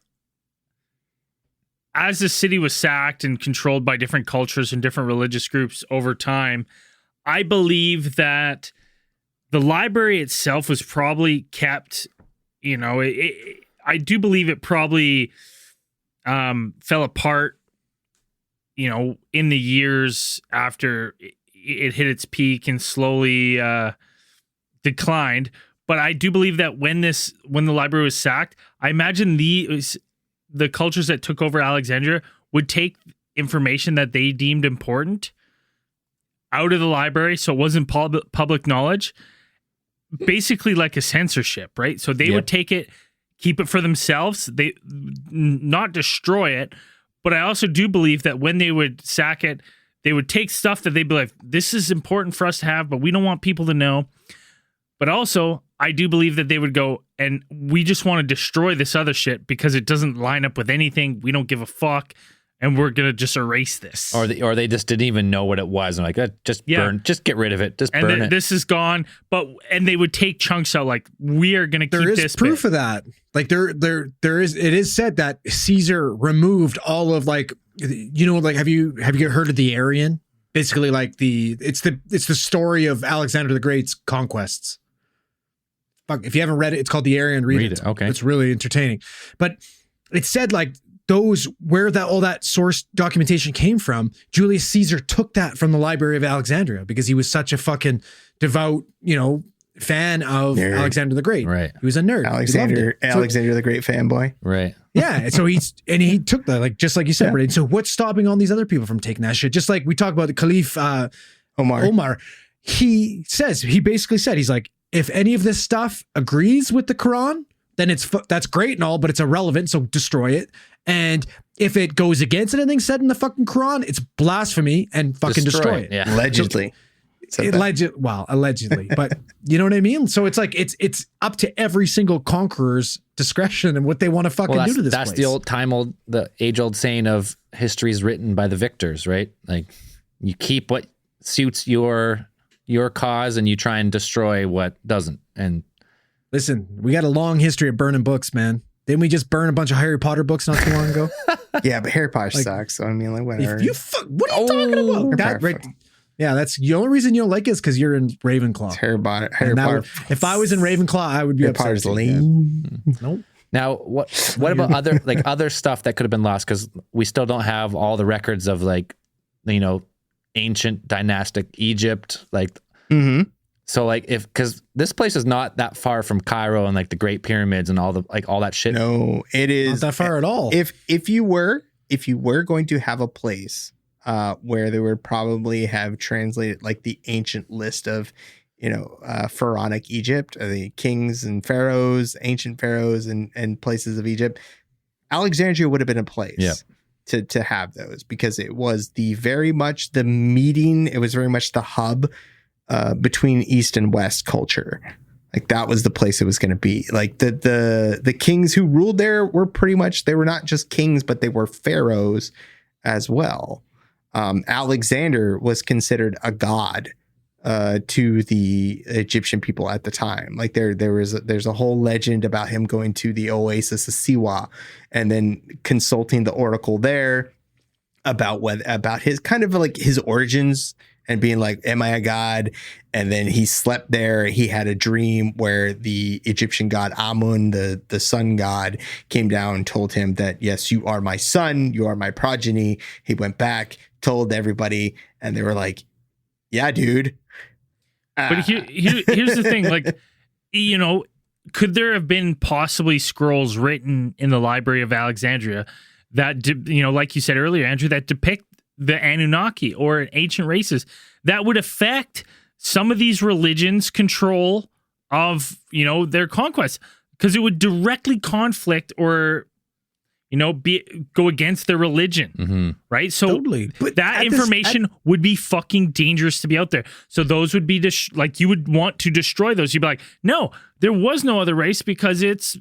as the city was sacked and controlled by different cultures and different religious groups over time, I believe that the library itself was probably kept, I do believe it probably fell apart, in the years after it hit its peak and slowly declined. But I do believe that when the library was sacked, I imagine the cultures that took over Alexandria would take information that they deemed important out of the library, so it wasn't public knowledge, basically like a censorship, right? So they would take it, keep it for themselves, they not destroy it. But I also do believe that when they would sack it, they would take stuff that they'd be like, this is important for us to have, but we don't want people to know. But also, I do believe that they would go, and we just want to destroy this other shit because it doesn't line up with anything. We don't give a fuck. and we're gonna just erase this. Or they just didn't even know what it was. And like, just get rid of it. Just burn it. This is gone. And they would take chunks out. Like, we are gonna keep this. There is proof of that. Like there is. It is said that Caesar removed all of like, like have you heard of the Aryan? Basically, like it's the story of Alexander the Great's conquests. Fuck, if you haven't read it, it's called The Aryan. Read it. Okay, it's really entertaining. But it said like those where all that source documentation came from. Julius Caesar took that from the Library of Alexandria because he was such a fucking devout, fan of nerd. Alexander the Great. Right, he was a nerd. Alexander the Great fanboy. Right. Yeah, so he took that, like, just like you said, right? So what's stopping all these other people from taking that shit? Just like we talk about the Caliph Omar, he basically said, he's like, if any of this stuff agrees with the Quran, then that's great and all, but it's irrelevant, so destroy it. And if it goes against anything said in the fucking Quran, it's blasphemy and fucking destroy it. Yeah. Allegedly. Allegedly, but you know what I mean? So it's like, it's up to every single conqueror's discretion and what they want to fucking do to this place. That's the age-old saying of history is written by the victors, right? Like, you keep what suits your cause and you try and destroy what doesn't. And listen, we got a long history of burning books, man. Didn't we just burn a bunch of Harry Potter books not too long ago? Yeah, but Harry Potter sucks. So I mean, like, whatever. What are you talking about? Yeah, that's the only reason you don't like it is because you're in Ravenclaw. Harry Potter. If I was in Ravenclaw, I would be Harry upset. Potter's lame. Nope. Now, what about other stuff that could have been lost? Because we still don't have all the records of ancient dynastic Egypt. Mm-hmm. So because this place is not that far from Cairo and like the Great Pyramids and all that shit. No, it is not that far at all. If you were going to have a place where they would probably have translated like the ancient list of, pharaonic Egypt, the kings and pharaohs, ancient pharaohs and places of Egypt, Alexandria would have been a place to have those, because it was very much the meeting. It was very much the hub between East and West culture. Like, that was the place it was going to be. Like the kings who ruled there were pretty much, they were not just kings, but they were pharaohs as well. Alexander was considered a god to the Egyptian people at the time. Like there's a whole legend about him going to the oasis of Siwa and then consulting the oracle there about his kind of like his origins and being like, am I a god? And then he slept there. He had a dream where the Egyptian god Amun, the sun god, came down and told him that, yes, you are my son. You are my progeny. He went back, told everybody, and they were like, yeah, dude. But here's the thing, like, could there have been possibly scrolls written in the Library of Alexandria that, like you said earlier, Andrew, that depict the Anunnaki or ancient races that would affect some of these religions' control of, their conquest? Because it would directly conflict or, go against their religion, right? So totally. But that information would be fucking dangerous to be out there. So those would be you would want to destroy those. You'd be like, no, there was no other race because it's,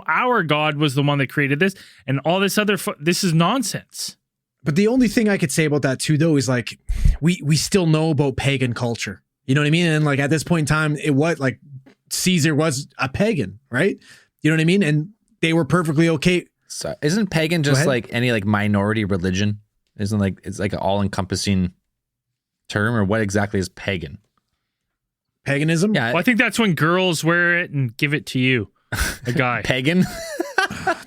our God was the one that created this, and all this other, this is nonsense. But the only thing I could say about that too, though, is like, we still know about pagan culture. You know what I mean? And like at this point in time, it was like Caesar was a pagan, right? You know what I mean? And they were perfectly okay. So isn't pagan just like any like minority religion? Isn't like it's like an all-encompassing term, or what exactly is pagan? Paganism? Yeah, well, I think that's when girls wear it and give it to you, a guy. Pagan?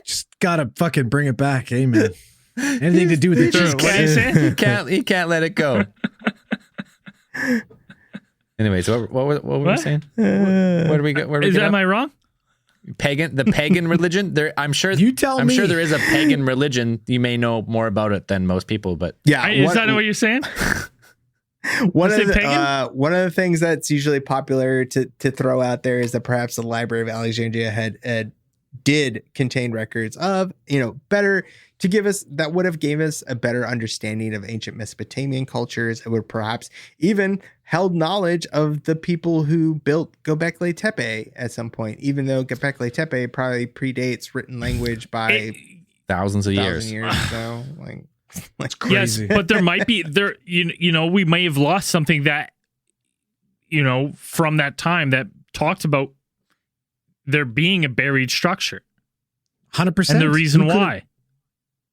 Just gotta fucking bring it back, man. Anything to do with the cheese. He can't let it go. Anyways, what were we saying? Where do we go? Am I wrong? The pagan religion. I'm sure there is a pagan religion. You may know more about it than most people, but yeah, is that what you're saying? One of the things that's usually popular to throw out there is that perhaps the Library of Alexandria did contain records of, better to give us, that would have gave us a better understanding of ancient Mesopotamian cultures. It would perhaps even held knowledge of the people who built Göbekli Tepe at some point, even though Göbekli Tepe probably predates written language by thousands of years. So, like, Like, Crazy. Yes, but there might be there. You know, we may have lost something that, you know, from that time that talked about there being a buried structure 100%. and the reason why.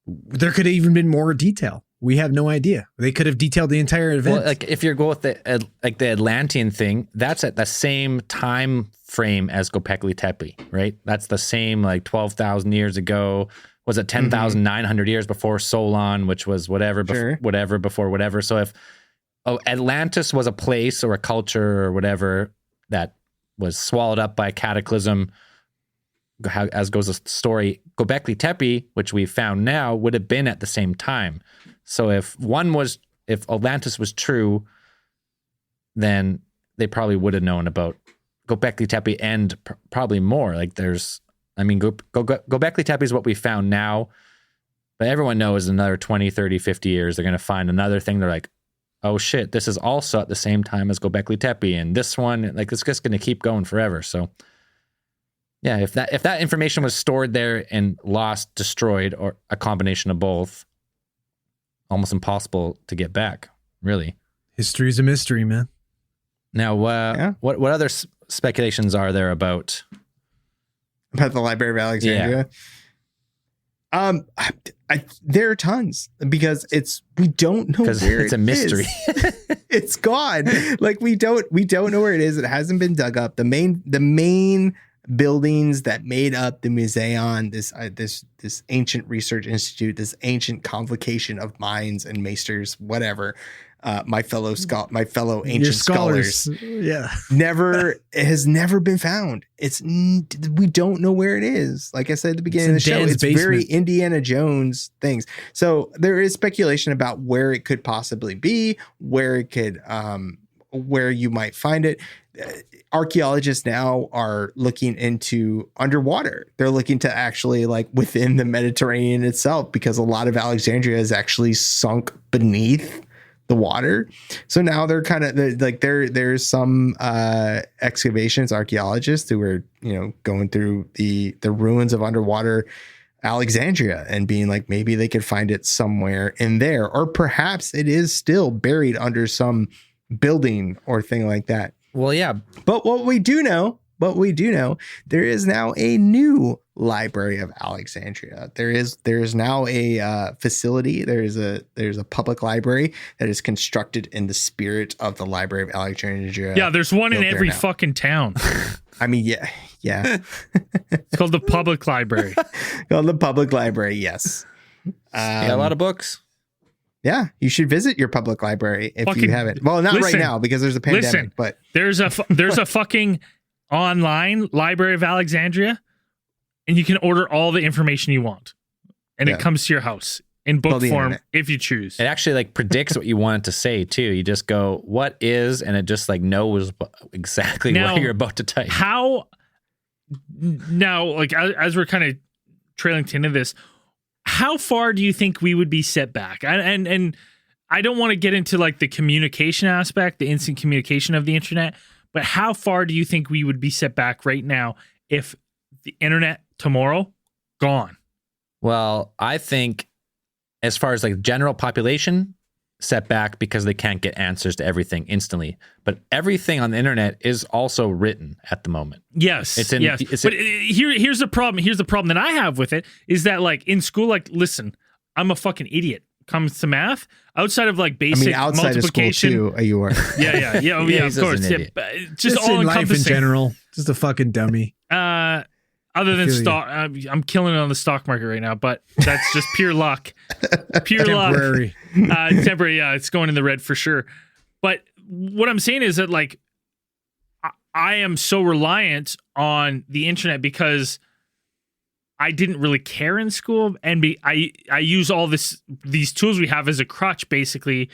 There could have even been more detail. We have no idea. They could have detailed the entire event. Well, like if you're going with the Atlantean thing, that's at the same time frame as Göbekli Tepe, right? That's the same, like 12,000 years ago. Was it 10,900 years before Solon, which was whatever, whatever before whatever. So if Atlantis was a place or a culture or whatever that was swallowed up by a cataclysm, as goes the story, Göbekli Tepe, which we found now, would have been at the same time. So if Atlantis was true, then they probably would have known about Göbekli Tepe and probably more. Like Göbekli Tepe is what we found now, but everyone knows in another 20, 30, 50 years, they're going to find another thing. They're like, oh shit, this is also at the same time as Göbekli Tepe. And this one, like, it's just going to keep going forever. So yeah, if that information was stored there and lost, destroyed, or a combination of both, almost impossible to get back, really. History's a mystery, man. Now, what other speculations are there about the Library of Alexandria? There are tons because we don't know where it's a mystery. It's gone. Like we don't know where it is. It hasn't been dug up. The main buildings that made up the Museum, this ancient research institute, this ancient convocation of minds and maesters, whatever. My fellow ancient scholars, has never been found. We don't know where it is. Like I said at the beginning of the show, it's very Indiana Jones things. So there is speculation about where it could possibly be, where it could, where you might find it. Archaeologists now are looking into underwater. They're looking to actually like within the Mediterranean itself, because a lot of Alexandria is actually sunk beneath the water. So now they're kind of like there's some excavations archaeologists who are, going through the ruins of underwater Alexandria and being like, maybe they could find it somewhere in there, or perhaps it is still buried under some building or thing like that. Well, yeah. But what we do know, there is now a new Library of Alexandria. There is now a facility. There's a public library that is constructed in the spirit of the Library of Alexandria. Yeah, there's one in every fucking town. I mean, yeah. It's called the public library. Called the public library. Yes. A lot of books. Yeah, you should visit your public library if you haven't. Well, not right now because there's a pandemic. But there's a fucking online Library of Alexandria, and you can order all the information you want, and it comes to your house in book form if you choose. It actually like predicts what you want it to say too. You just go, "What is?" and it just like knows exactly what you're about to type. How now, like as we're kind of trailing to into this. How far do you think we would be set back? And I don't want to get into like the communication aspect, the instant communication of the internet, but how far do you think we would be set back right now if the internet tomorrow gone? Well, I think as far as like general population, set back because they can't get answers to everything instantly. But everything on the internet is also written at the moment. Yes. But here's the problem. Here's the problem that I have with it is that like in school, like, listen, I'm a fucking idiot. Comes to math outside of like basic outside multiplication. Of school too, you are. Yeah, of course. Yeah, just all in life in encompassing. general. Just a fucking dummy. Other than stock, I'm killing it on the stock market right now, but that's just pure luck. Temporary. Temporary. Yeah, it's going in the red for sure. But what I'm saying is that like I am so reliant on the internet because I didn't really care in school, and I use all these tools we have as a crutch basically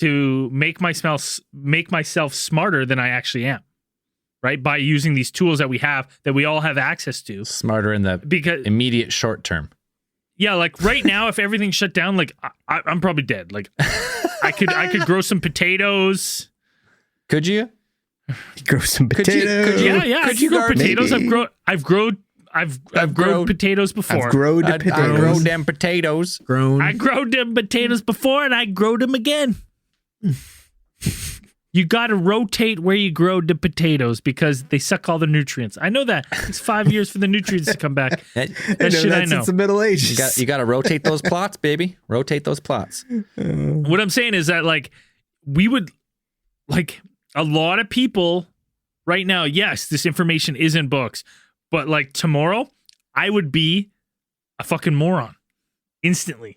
to make myself smarter than I actually am. Right, by using these tools that we all have access to. Smarter in the immediate short term. Yeah, like right now, if everything's shut down, like I'm probably dead. Like I could grow some potatoes. Could you grow some potatoes? Yeah. Could you grow potatoes? Maybe. I've grown potatoes before. I've growed I potatoes. grow them potatoes. Grown. I growed them potatoes before, and I grow them again. You got to rotate where you grow the potatoes because they suck all the nutrients. I know that. It's 5 years for the nutrients to come back. That shit I know. Since the Middle Ages. You got to rotate those plots, baby. Rotate those plots. What I'm saying is that, like, we would, like, a lot of people right now, yes, this information is in books, but, like, tomorrow, I would be a fucking moron instantly.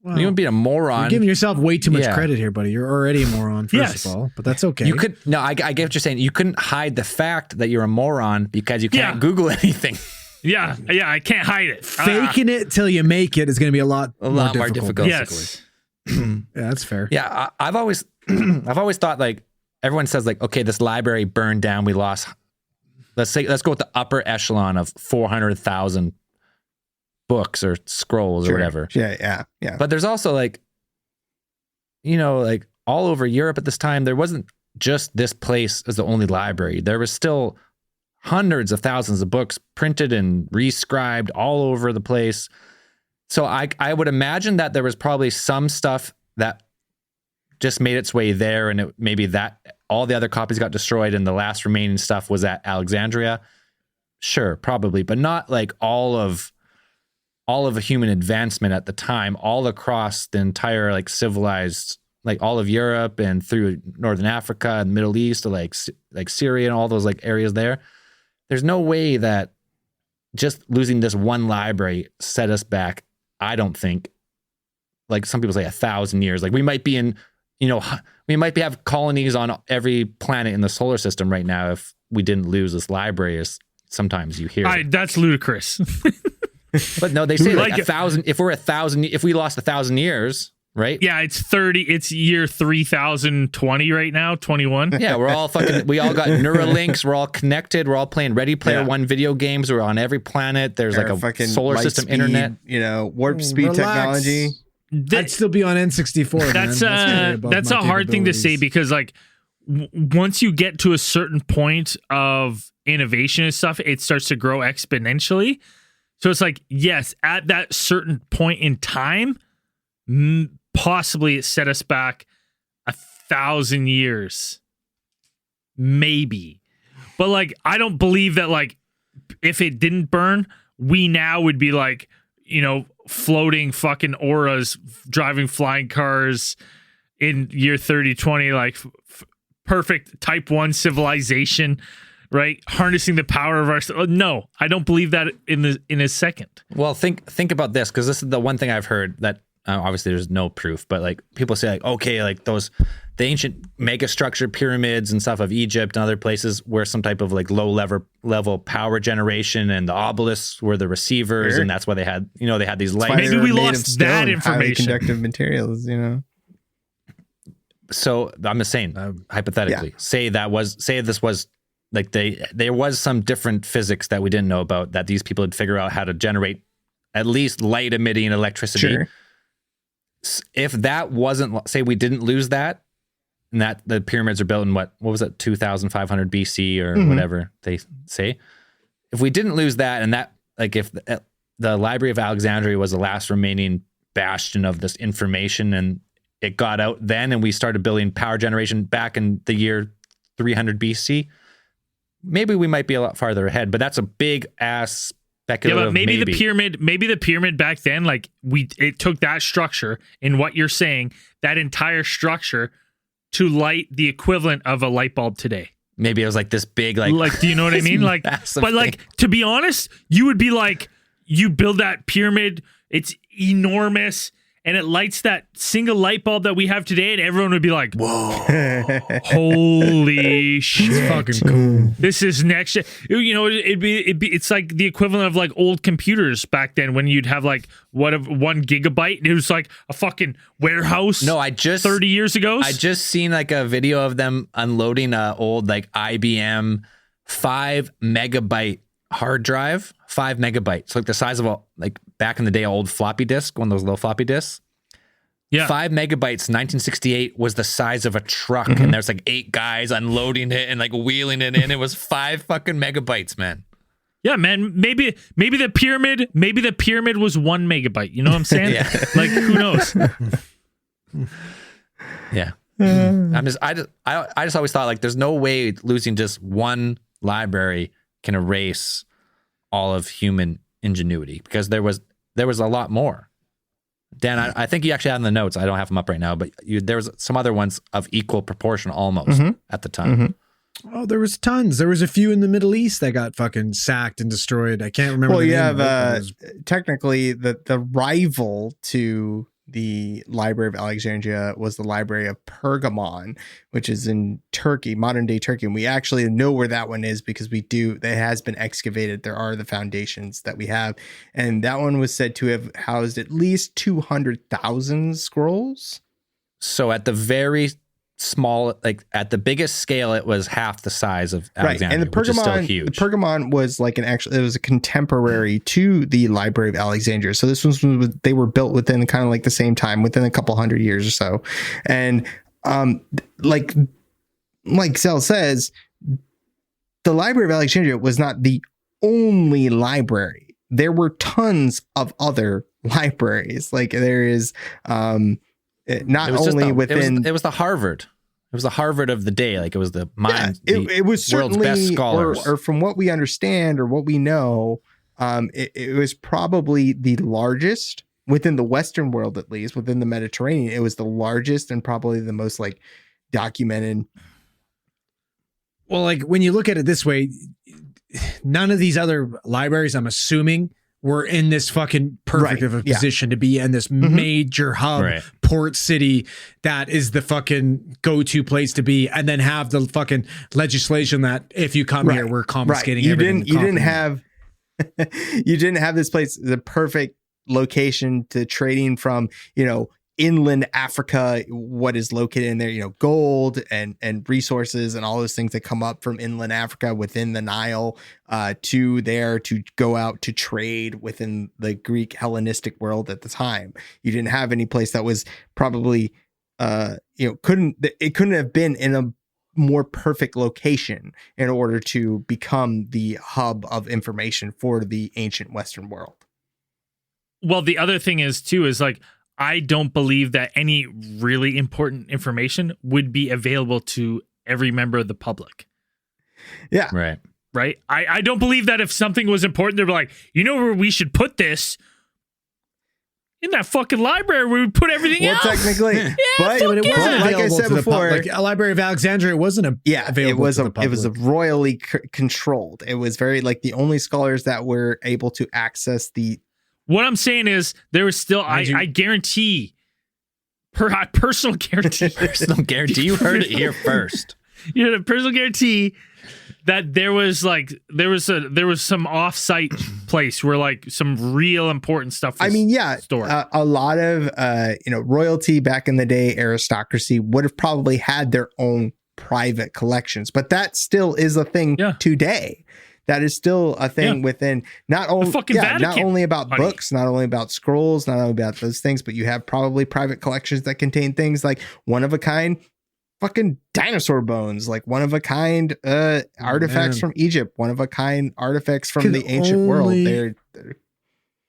Wow. You would be a moron. You're giving yourself way too much Yeah. credit here, buddy. You're already a moron, first of all, but that's okay. You could I get what you're saying. You couldn't hide the fact that you're a moron because you can't Yeah. Google anything. Yeah, I can't hide it. Faking it till you make it is going to be a lot more difficult. Yes. Yeah, that's fair. Yeah, I've always thought, like, everyone says, like, okay, this library burned down. We lost. Let's go with the upper echelon of 400,000 books or scrolls or whatever. Yeah. But there's also, like, like all over Europe at this time, there wasn't just this place as the only library. There was still hundreds of thousands of books printed and rescribed all over the place. So I would imagine that there was probably some stuff that just made its way there, and maybe that all the other copies got destroyed and the last remaining stuff was at Alexandria. Sure, probably, but not like all of a human advancement at the time, all across the entire, like, civilized, like, all of Europe and through Northern Africa and Middle East to like Syria and all those, like, areas there. There's no way that just losing this one library set us back. I don't think, like some people say, 1,000 years. Like, we might be in, we might have colonies on every planet in the solar system right now if we didn't lose this library, as sometimes you hear. That's ludicrous. But no, they say like Like 1,000. If we lost 1,000 years, right? Yeah, it's year 3020 right now, 21. Yeah, we all got Neuralinks. We're all connected. We're all playing Ready Player One video games. We're on every planet. There's like a fucking solar light system speed, internet. Warp speed Relax. technology. I'd still be on N64. That's a hard thing to say because, like, once you get to a certain point of innovation and stuff, it starts to grow exponentially. So it's like, yes, at that certain point in time, possibly it set us back 1,000 years, maybe. But, like, I don't believe that, like, if it didn't burn, we now would be like, floating fucking auras, driving flying cars in year 3020, like perfect type 1 civilization, right? Harnessing the power of our... No, I don't believe that in a second. Well, think about this, because this is the one thing I've heard that obviously there's no proof, but, like, people say, like, okay, like the ancient mega structure pyramids and stuff of Egypt and other places were some type of, like, low level power generation, and the obelisks were the receivers, and that's why they had they had these lights. Maybe we lost that Highly information. conductive materials, So I'm just saying, hypothetically, say this was like there was some different physics that we didn't know about, that these people had figured out how to generate at least light emitting electricity. Sure. If that wasn't, say we didn't lose that, and that the pyramids are built in what was it, 2,500 BC or whatever they say. If we didn't lose that, and that, like, if the Library of Alexandria was the last remaining bastion of this information, and it got out then, and we started building power generation back in the year 300 BC, maybe we might be a lot farther ahead. But that's a big ass speculative. Yeah, but maybe the pyramid back then, like, it took that structure, in what you're saying, that entire structure, to light the equivalent of a light bulb today. Maybe it was like this big, like do you know what I mean? Like, but, like, to be honest, you would be like, you build that pyramid, it's enormous, and it lights that single light bulb that we have today, and everyone would be like, whoa, holy shit. It's fucking cool. This is next. It's like the equivalent of, like, old computers back then, when you'd have, like, 1 gigabyte, and it was like a fucking warehouse. No, I just 30 years ago. I just seen, like, a video of them unloading a old, like, IBM 5 megabyte hard drive, 5 megabytes, so, like, the size of a, like, back in the day, old floppy disk, one of those little floppy disks. Yeah, 5 megabytes, 1968 was the size of a truck, and there's like 8 guys unloading it and, like, wheeling it in. It was 5 fucking megabytes, man. Yeah, man. Maybe the pyramid was 1 megabyte. You know what I'm saying? Yeah. Like, who knows? Yeah. I just always thought, like, there's no way losing just one library can erase all of human ingenuity, because there was a lot more. Dan, I think you actually had in the notes. I don't have them up right now, but there was some other ones of equal proportion almost at the time. Oh, there was tons. There was a few in the Middle East that got fucking sacked and destroyed. I can't remember. Well, the you name have of it. technically the rival to the Library of Alexandria was the Library of Pergamon, which is in Turkey, modern day Turkey. And we actually know where that one is because it has been excavated. There are the foundations that we have. And that one was said to have housed at least 200,000 scrolls. So at the very small, like at the biggest scale, it was half the size of Alexandria, right. And the which is still Pergamon, huge. the Pergamon was like it was a contemporary to the Library of Alexandria. So this was, they were built within kind of like the same time, within a couple hundred years or so. And like Zell says, the Library of Alexandria was not the only library. There were tons of other libraries. Like there is not only within it was the Harvard. It was the Harvard of the day. Like it was the mind. Yeah, it was world's certainly, best scholars. or from what we understand or what we know, it was probably the largest within the Western world, at least within the Mediterranean. It was the largest and probably the most like documented. Well, like when you look at it this way, none of these other libraries, I'm assuming, were in this fucking perfect of a position to be in this major hub port city that is the fucking go-to place to be, and then have the fucking legislation that if you come here, we're confiscating everything. You didn't have you didn't have this place, the perfect location to trading from, inland Africa, what is located in there, gold and resources and all those things that come up from inland Africa within the Nile to go out to trade within the Greek Hellenistic world at the time. You didn't have any place that was probably, couldn't have been in a more perfect location in order to become the hub of information for the ancient Western world. Well, the other thing is like, I don't believe that any really important information would be available to every member of the public. Yeah. Right. I don't believe that if something was important, they'd be like, where we should put this? In that fucking library where we put everything else. Well, technically. But it wasn't like I said before. Like a Library of Alexandria wasn't available to the public. It was royally controlled. It was very like the only scholars that were able to access the. What I'm saying is there was still, I guarantee, personal guarantee. Personal guarantee. You heard it here first. The personal guarantee that there was some off-site place where like some real important stuff was stored. A lot of, royalty back in the day, aristocracy would have probably had their own private collections, but that still is a thing today. That is still a thing within not only not only about books, not only about scrolls, not only about those things, but you have probably private collections that contain things like one of a kind fucking dinosaur bones, like one of a kind artifacts from Egypt, one of a kind artifacts from the ancient world. They're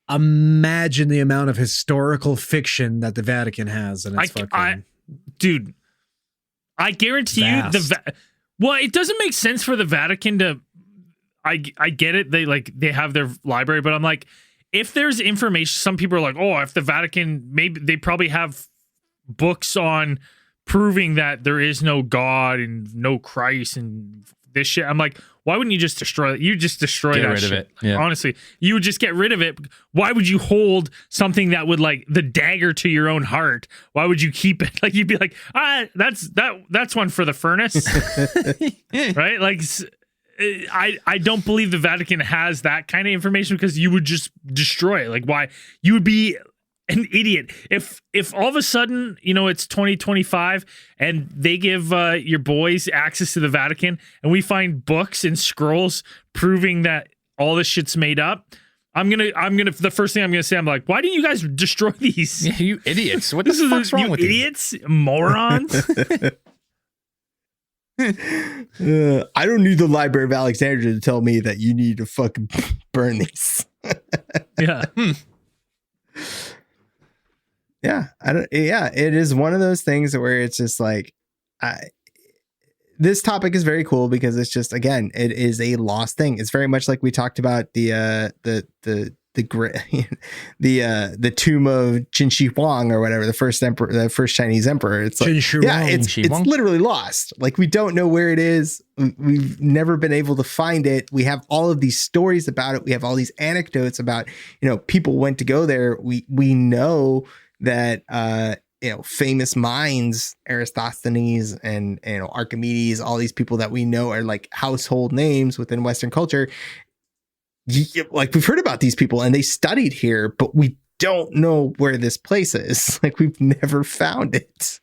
imagine the amount of historical fiction that the Vatican has, and it's dude, I guarantee you well, it doesn't make sense for the Vatican to. I get it. They have their library, but I'm like, if there's information, some people are like, oh, if the Vatican, maybe they probably have books on proving that there is no God and no Christ and this shit. I'm like, why wouldn't you just destroy it? You just destroy that shit. Of it. Yeah. Honestly, you would just get rid of it. Why would you hold something that would like the dagger to your own heart? Why would you keep it? Like you'd be like, that's one for the furnace, right? Like. I don't believe the Vatican has that kind of information because you would just destroy it. Like, why? You would be an idiot if all of a sudden, it's 2025 and they give your boys access to the Vatican and we find books and scrolls proving that all this shit's made up. I'm gonna. The first thing I'm gonna say, I'm like, why didn't you guys destroy these? Yeah, you idiots! What the fuck's wrong with you? Idiots, morons. I don't need the Library of Alexandria to tell me that you need to fucking burn these. Yeah. Yeah, it is one of those things where it's just like, this topic is very cool because it's just, again, it is a lost thing. It's very much like we talked about the tomb of Qin Shi Huang or whatever, the first emperor, the first Chinese emperor. It's like, it's literally lost. Like, we don't know where it is. We've never been able to find it. We have all of these stories about it. We have all these anecdotes about, people went to go there. We know that, famous minds, Eratosthenes and Archimedes, all these people that we know are like household names within Western culture. Like, we've heard about these people and they studied here, but we don't know where this place is. Like, we've never found it.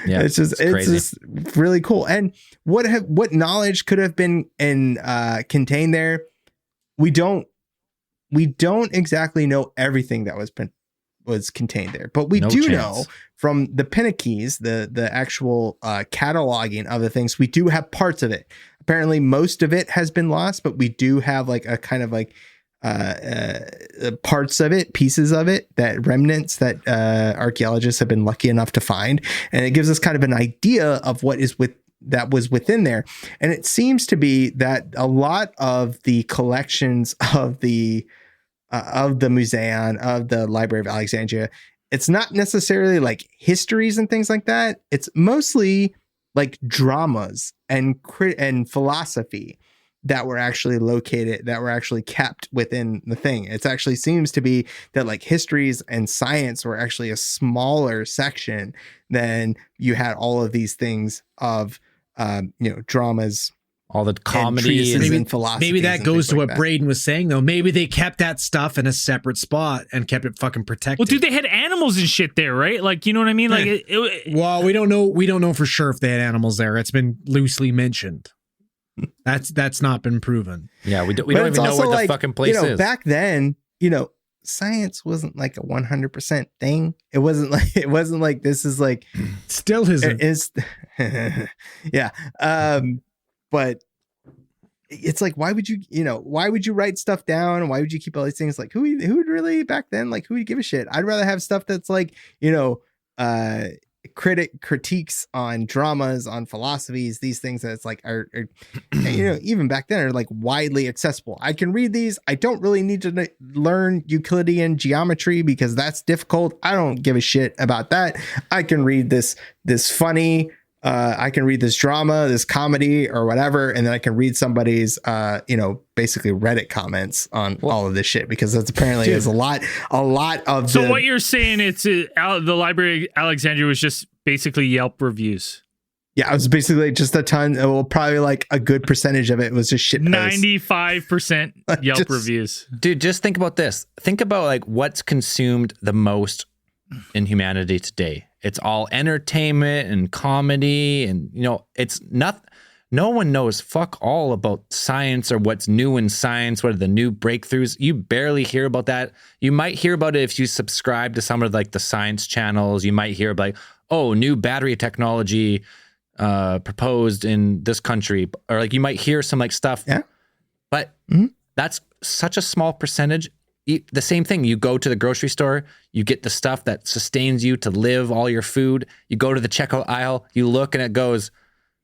Yeah, it's just really cool. And what knowledge could have been contained there? We don't exactly know everything that was contained there, but we do know from the Pinnakeys, the actual cataloging of the things, we do have parts of it. Apparently most of it has been lost, but we do have like a kind of like parts of it, pieces of it, that remnants that archaeologists have been lucky enough to find. And it gives us kind of an idea of what is that was within there. And it seems to be that a lot of the collections of the museum, of the Library of Alexandria, it's not necessarily like histories and things like that. It's mostly like dramas and philosophy that were actually kept within the thing. It actually seems to be that like histories and science were actually a smaller section than you had all of these things of, dramas, all the comedy and philosophy. Maybe that goes to what Braden was saying, though. Maybe they kept that stuff in a separate spot and kept it fucking protected. Well, dude, they had animals and shit there, right? Like, you know what I mean? Like, well, we don't know. We don't know for sure if they had animals there. It's been loosely mentioned. That's not been proven. Yeah, we don't even know where the fucking place is. Back then, science wasn't like a 100% thing. It wasn't like this is like still isn't. Yeah. But it's like, why would you write stuff down? Why would you keep all these things? Like, who would really back then? Like, who would give a shit? I'd rather have stuff that's like, critiques on dramas, on philosophies, these things that it's like are even back then are like widely accessible. I can read these. I don't really need to learn Euclidean geometry because that's difficult. I don't give a shit about that. I can read this funny. I can read this drama, this comedy or whatever, and then I can read somebody's, basically Reddit comments on all of this shit, because that's apparently is a lot of. So what you're saying, it's the Library of Alexandria was just basically Yelp reviews. Yeah, it was basically just a ton. Well, probably like a good percentage of it was just shit. 95% Yelp reviews. Dude, just think about this. Think about like what's consumed the most in humanity today. It's all entertainment and comedy, and it's not. No one knows fuck all about science or what's new in science. What are the new breakthroughs? You barely hear about that. You might hear about it if you subscribe to some of like the science channels. You might hear about new battery technology proposed in this country, or like you might hear some like stuff. Yeah, but that's such a small percentage. The same thing. You go to the grocery store, you get the stuff that sustains you to live, all your food. You go to the checkout aisle, you look and it goes,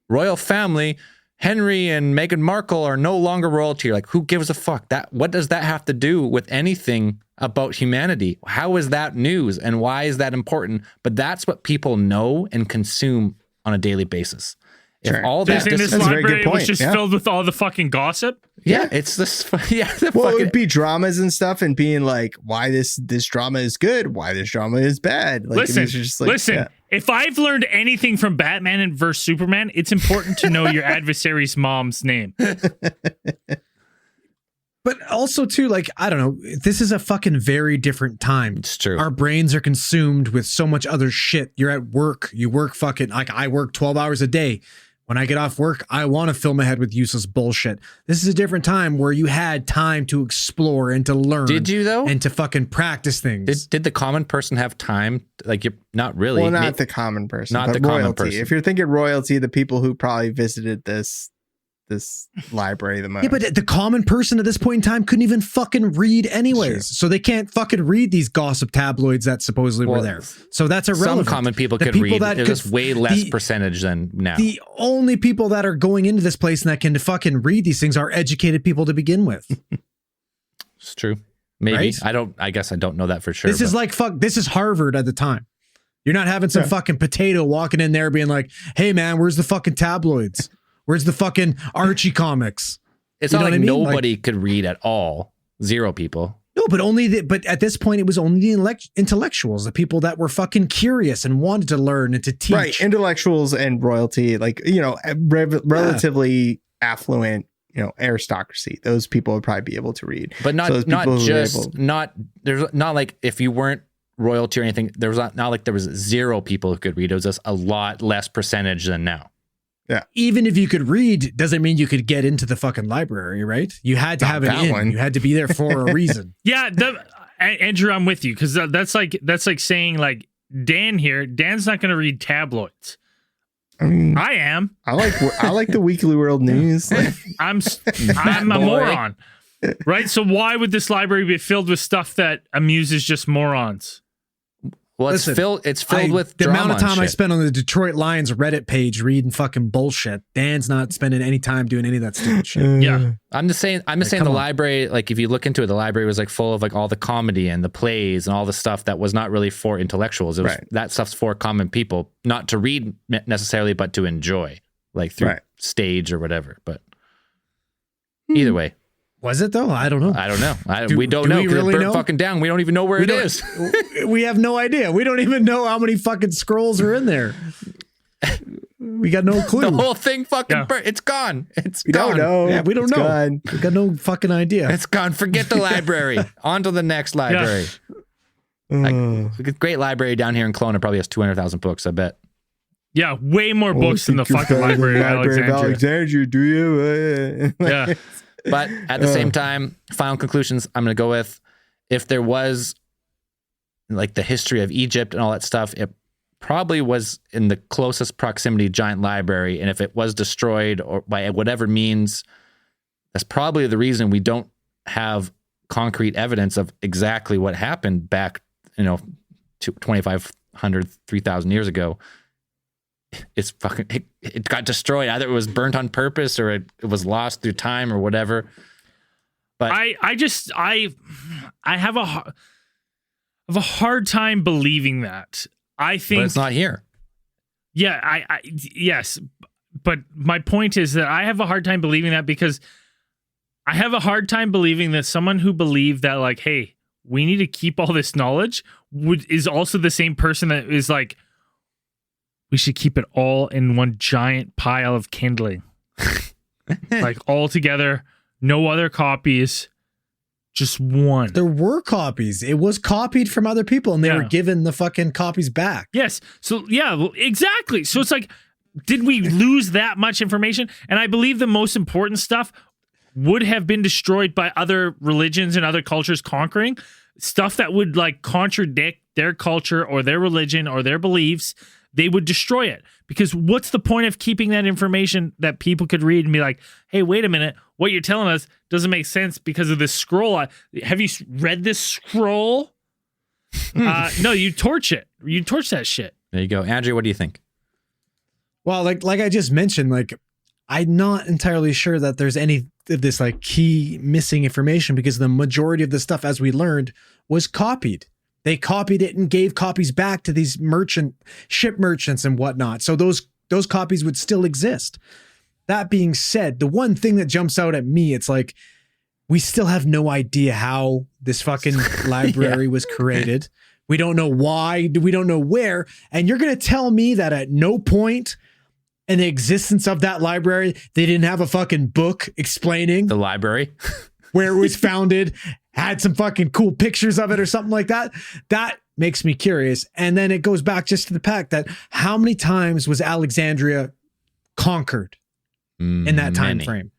royal family, Henry and Meghan Markle are no longer royalty. You're like, who gives a fuck? What does that have to do with anything about humanity? How is that news and why is that important? But that's what people know and consume on a daily basis. If all that this library was just filled with all the fucking gossip. Yeah, it's this. Yeah, it would be dramas and stuff, and being like, why this drama is good, why this drama is bad. Like, listen. If I've learned anything from Batman and vs Superman, it's important to know your adversary's mom's name. But also too, like, I don't know, this is a fucking very different time. It's true. Our brains are consumed with so much other shit. You're at work. You work fucking, like, I work 12 hours a day. When I get off work, I want to fill my head with useless bullshit. This is a different time where you had time to explore and to learn. Did you though? And to fucking practice things. Did the common person have time? Like, you're not really. Well, not the common person, not but the royalty. common person. If you're thinking royalty, the people who probably visited this library the most. Yeah, but the common person at this point in time couldn't even fucking read anyways. Sure. So they can't fucking read these gossip tabloids that supposedly were there. So that's irrelevant. Some common people The could people read. that It could- was way less the- percentage than now. The only people that are going into this place and that can fucking read these things are educated people to begin with. It's true. Maybe. Right? I guess I don't know that for sure. This is but- like this is Harvard at the time. You're not having some fucking potato walking in there being like, "Hey man, where's the fucking tabloids? Where's the fucking Archie comics?" It's You not know like what I mean? nobody could read at all. Zero people. No, but but at this point, it was only the intellectuals, the people that were fucking curious and wanted to learn and to teach. Right, intellectuals and royalty, like, you know, relatively affluent, you know, aristocracy. Those people would probably be able to read, But not So those people who were just able- there's not like if you weren't royalty or anything, there was not like there was zero people who could read. It was just a lot less percentage than now. Even if you could read, doesn't mean you could get into the fucking library, right? You had to Not have an that in. one. You had to be there for a reason. Yeah, Andrew, I'm with you because that's like saying like Dan's not going to read tabloids. I mean, I am. I like the Weekly World News. Like, I'm a Boy. moron, right? So why would this library be filled with stuff that amuses just morons? Well, Listen, it's filled with the drama amount of time and I shit. spent on the Detroit Lions Reddit page reading fucking bullshit. Dan's not spending any time doing any of that stupid shit. Yeah. I'm just saying come the on. library, like if you look into it, the library was like full of like all the comedy and the plays and all the stuff that was not really for intellectuals. It was Right. that stuff's for common people, not to read necessarily, but to enjoy, like through Right. stage or whatever. But either way, Was it though? I don't know. I don't know. Do- we don't do know we because really it burnt know? fucking down. We don't even know where it don't- is. We have no idea. We don't even know how many fucking scrolls are in there. We got no clue. The whole thing fucking Yeah. burnt. It's gone. It's we gone. don't know. Yeah, we don't It's know. gone. We got no fucking idea. It's gone. Forget the library. On to the next library. Great library down here in Kelowna probably has 200,000 books, I bet. Yeah, way more books than the fucking Library of Alexandria. Do you? Yeah. But at the same time, final conclusions, I'm going to go with if there was like the history of Egypt and all that stuff, it probably was in the closest proximity giant library. And if it was destroyed or by whatever means, that's probably the reason we don't have concrete evidence of exactly what happened back, 2,500, 3,000 years ago. It's fucking, it got destroyed. Either it was burnt on purpose or it was lost through time or whatever. But I have a hard time believing that. I think but it's not here. Yeah, yes, but my point is that I have a hard time believing that because I have a hard time believing that someone who believed that like, hey, we need to keep all this knowledge is also the same person that is like, we should keep it all in one giant pile of kindling, like all together, no other copies, just one. There were copies. It was copied from other people and they Yeah. were given the fucking copies back. Yes. So yeah, well, exactly. So it's like, did we lose that much information? And I believe the most important stuff would have been destroyed by other religions and other cultures conquering stuff that would like contradict their culture or their religion or their beliefs. They would destroy it because what's the point of keeping that information that people could read and be like, hey, wait a minute. What you're telling us doesn't make sense because of this scroll. Have you read this scroll? No, you torch it. You torch that shit. There you go. Andrew, what do you think? Well, like I just mentioned, like I'm not entirely sure that there's any of this like key missing information because the majority of the stuff, as we learned, was copied. They copied it and gave copies back to these ship merchants and whatnot. So those copies would still exist. That being said, the one thing that jumps out at me, it's like we still have no idea how this fucking library was created. We don't know why. We don't know where. And you're going to tell me that at no point in the existence of that library, they didn't have a fucking book explaining The library? where it was founded, had some fucking cool pictures of it or something like that. That makes me curious. And then it goes back just to the fact that how many times was Alexandria conquered in that time frame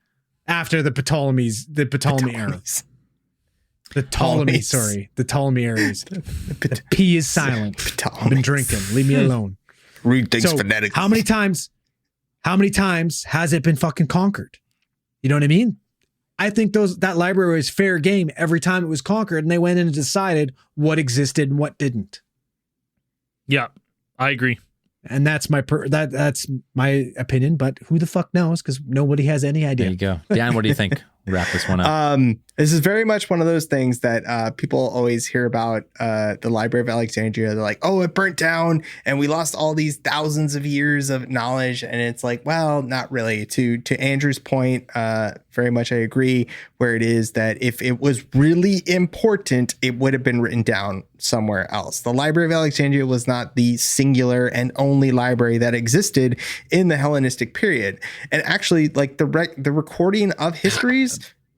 after the Ptolemy era. The Ptolemy, the Ptolemy's. The P is silent. I've been drinking. Leave me alone. Read things phonetically. How many times has it been fucking conquered? You know what I mean? I think that library was fair game every time it was conquered, and they went in and decided what existed and what didn't. Yeah, I agree. And that's that's my opinion, but who the fuck knows? Because nobody has any idea. There you go. Dan, what do you think? Wrap this one up. This is very much one of those things that people always hear about the Library of Alexandria. They're like, oh, it burnt down and we lost all these thousands of years of knowledge. And it's like, well, not really. To Andrew's point, very much I agree, where it is that if it was really important, it would have been written down somewhere else. The Library of Alexandria was not the singular and only library that existed in the Hellenistic period. And actually, like the recording of histories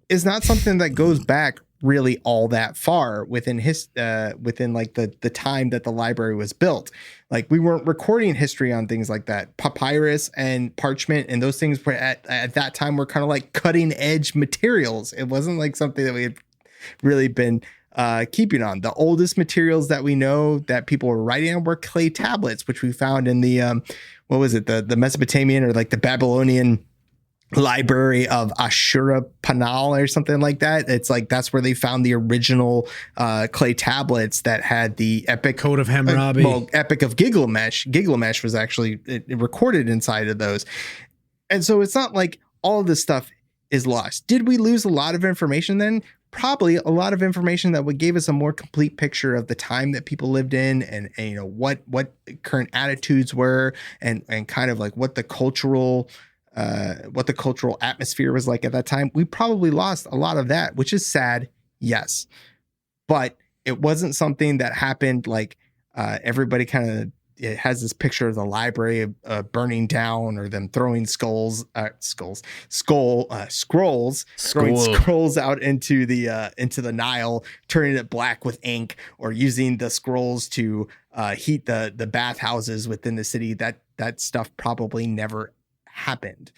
is not something that goes back really all that far within like the time that the library was built. Like we weren't recording history on things like that. Papyrus and parchment and those things were at that time were kind of like cutting edge materials. It wasn't like something that we had really been keeping on. The oldest materials that we know that people were writing on were clay tablets, which we found in the the Mesopotamian or like the Babylonian Library of Ashurbanipal or something like that. It's like that's where they found the original clay tablets that had the epic Code of Hammurabi. Epic of Gilgamesh. Gilgamesh was actually recorded inside of those. And so it's not like all of this stuff is lost. Did we lose a lot of information then? Probably a lot of information that would give us a more complete picture of the time that people lived in and you know what current attitudes were and kind of like what the cultural atmosphere was like at that time. We probably lost a lot of that, which is sad. Yes. But it wasn't something that happened like everybody kind of it has this picture of the library burning down or them throwing scrolls out into the Nile, turning it black with ink, or using the scrolls to heat the bathhouses within the city. That stuff probably never happened.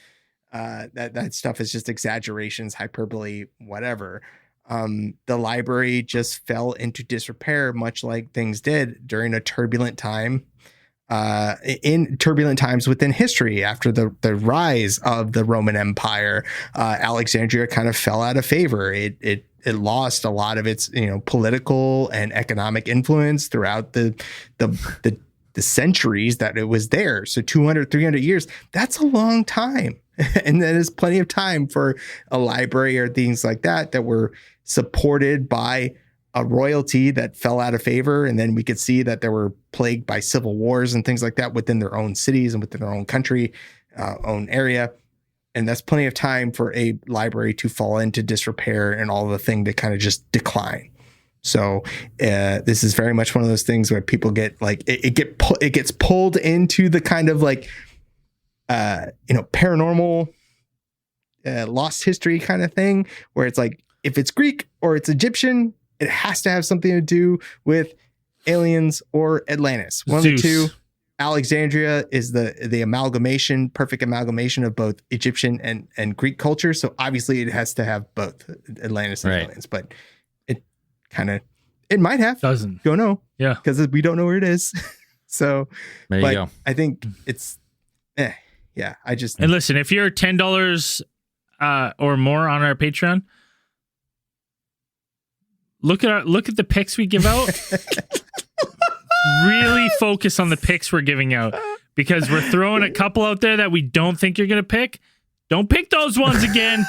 That stuff is just exaggerations, hyperbole, whatever. The library just fell into disrepair, much like things did during a turbulent time, in turbulent times within history. After the rise of the Roman Empire, Alexandria kind of fell out of favor. It lost a lot of its political and economic influence throughout the centuries that it was there. So 200, 300 years, that's a long time. And that is plenty of time for a library or things like that were supported by a royalty that fell out of favor. And then we could see that they were plagued by civil wars and things like that within their own cities and within their own country, own area. And that's plenty of time for a library to fall into disrepair and all the thing to kind of just decline. So this is very much one of those things where people get like it gets pulled into the kind of like paranormal lost history kind of thing, where it's like if it's Greek or it's Egyptian, it has to have something to do with aliens or Atlantis. One Zeus. of the two. Alexandria is the perfect amalgamation of both Egyptian and Greek culture. So obviously it has to have both Atlantis and aliens, but it might have. Doesn't. Don't know. Yeah. Because we don't know where it is. So There you go. I think it's yeah. And listen, if you're $10 or more on our Patreon, look at the picks we give out. Really focus on the picks we're giving out, because we're throwing a couple out there that we don't think you're gonna pick. Don't pick those ones again.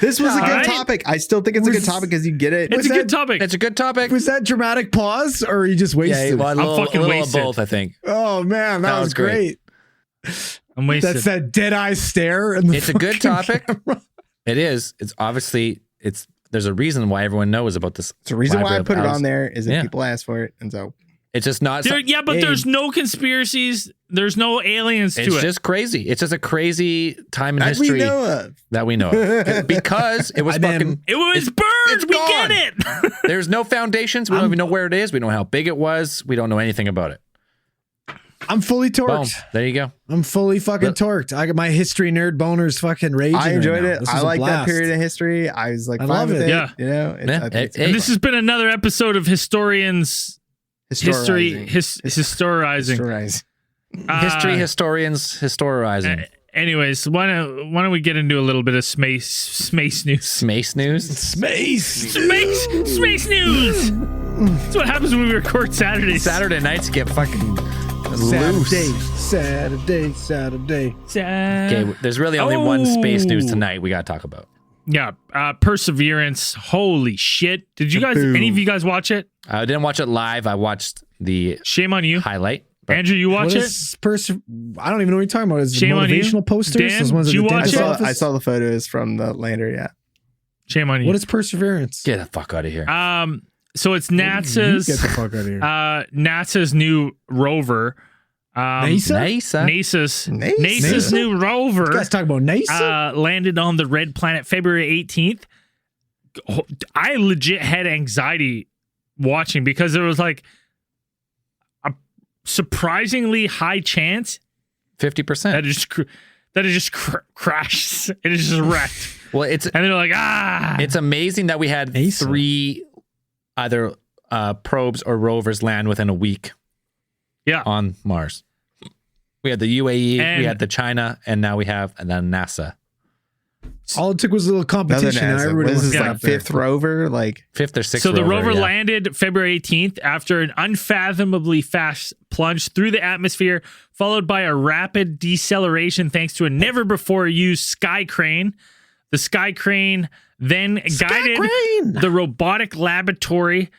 This was a good topic. I still think it's a good topic because you get it. It's a good topic. It's a good topic. Was that dramatic pause or you just wasted? Yeah, well, I'm fucking wasted. Both, I think. Oh man, that was great. I'm wasted. That's that dead eye stare. It's a good topic. It is. It's obviously there's a reason why everyone knows about this. It's the reason why I put it on there is that people ask for it, and so it's just not. But there's no conspiracies. There's no aliens to it. It's just crazy. It's just a crazy time in history that we know of. Because it was fucking. It was burned. We gone. get it. There's no foundations. We don't even know where it is. We don't know how big it was. We don't know anything about it. I'm fully Boom. torqued. There you go. I'm fully fucking torqued. I got my history nerd boners fucking raging. I enjoyed right it. now. This I was a like that blast. period in history. I was like, I fine love with it. it. Yeah. You know, Yeah, I think it's it- And this has been another episode of Historians historizing. Historizing. Historizing. History historians historizing. Anyways, why don't we get into a little bit of space news? Space news. Space. Space news. That's what happens when we record Saturdays. Saturday nights get fucking loose. Saturday. Okay, there's really only one space news tonight we got to talk about. Yeah, Perseverance. Holy shit! Did you guys? Any of you guys watch it? I didn't watch it live. I watched the Shame on you, highlight. but- Andrew. You watch What it? is I don't even know what you're talking about. Is it Shame on you. motivational posters? Dan, Those ones did at you the watch dentist it? office? I saw the photos from the lander. Yeah. Shame on you. What is Perseverance? Get the fuck out of here. So it's You NASA's get the fuck out of here. NASA's new rover. NASA? NASA's new rover. You guys talk about NASA? Landed on the red planet February 18th. I legit had anxiety watching because there was like a surprisingly high chance 50%. that it just crashed. It is just wrecked. Well, it's And they're like, it's amazing that we had NASA. 3 either probes or rovers land within a week yeah. on Mars. We had the UAE, And- we had the China, and now we have the NASA. All it took was a little competition. And Another NASA. everybody What is wants this, to like get up there. 5th rover? Like, 5th or 6th So the rover yeah. landed February 18th after an unfathomably fast plunge through the atmosphere, followed by a rapid deceleration thanks to a never-before-used sky crane. The sky crane then guided crane! the robotic laboratory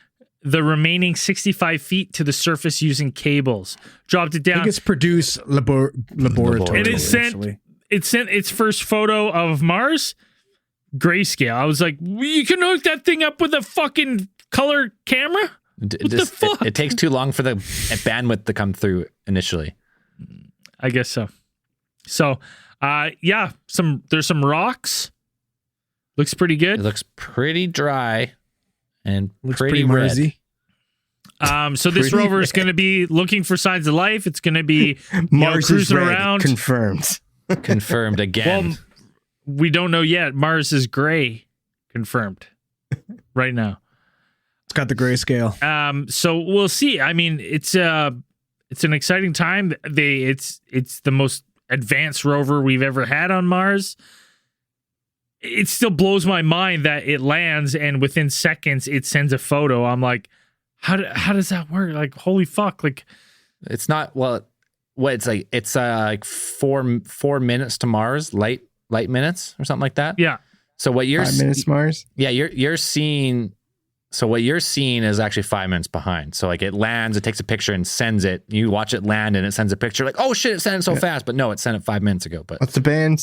the remaining 65 feet to the surface using cables. Dropped it I down. think it's produce laboratory. And it sent actually. its first photo of Mars, grayscale. I was like, you can hook that thing up with a fucking color camera? What the fuck? It takes too long for the bandwidth to come through initially. I guess so. So, yeah, there's some rocks. Looks pretty It good. looks pretty dry and Looks pretty pretty red. Marsy. So this Pretty rover is going to be looking for signs of life. It's going to be Mars is cruising red. around. Confirmed. Confirmed again. Well, we don't know yet. Mars is gray. Confirmed. Right now. It's got the grayscale. So we'll see. I mean, it's an exciting time. It's the most advanced rover we've ever had on Mars. It still blows my mind that it lands and within seconds it sends a photo. I'm like, how does that work? Like, holy fuck! Like, It's not what it's like. It's like 4 minutes to Mars, light minutes or something like that. yeah, So what you're 5 minutes Mars. yeah you're seeing. So what you're seeing is actually 5 minutes behind. So like it lands, it takes a picture and sends it. You watch it land and it sends a picture. Like, oh shit, it sent it so fast, but no, it sent it 5 minutes ago. But What's the band?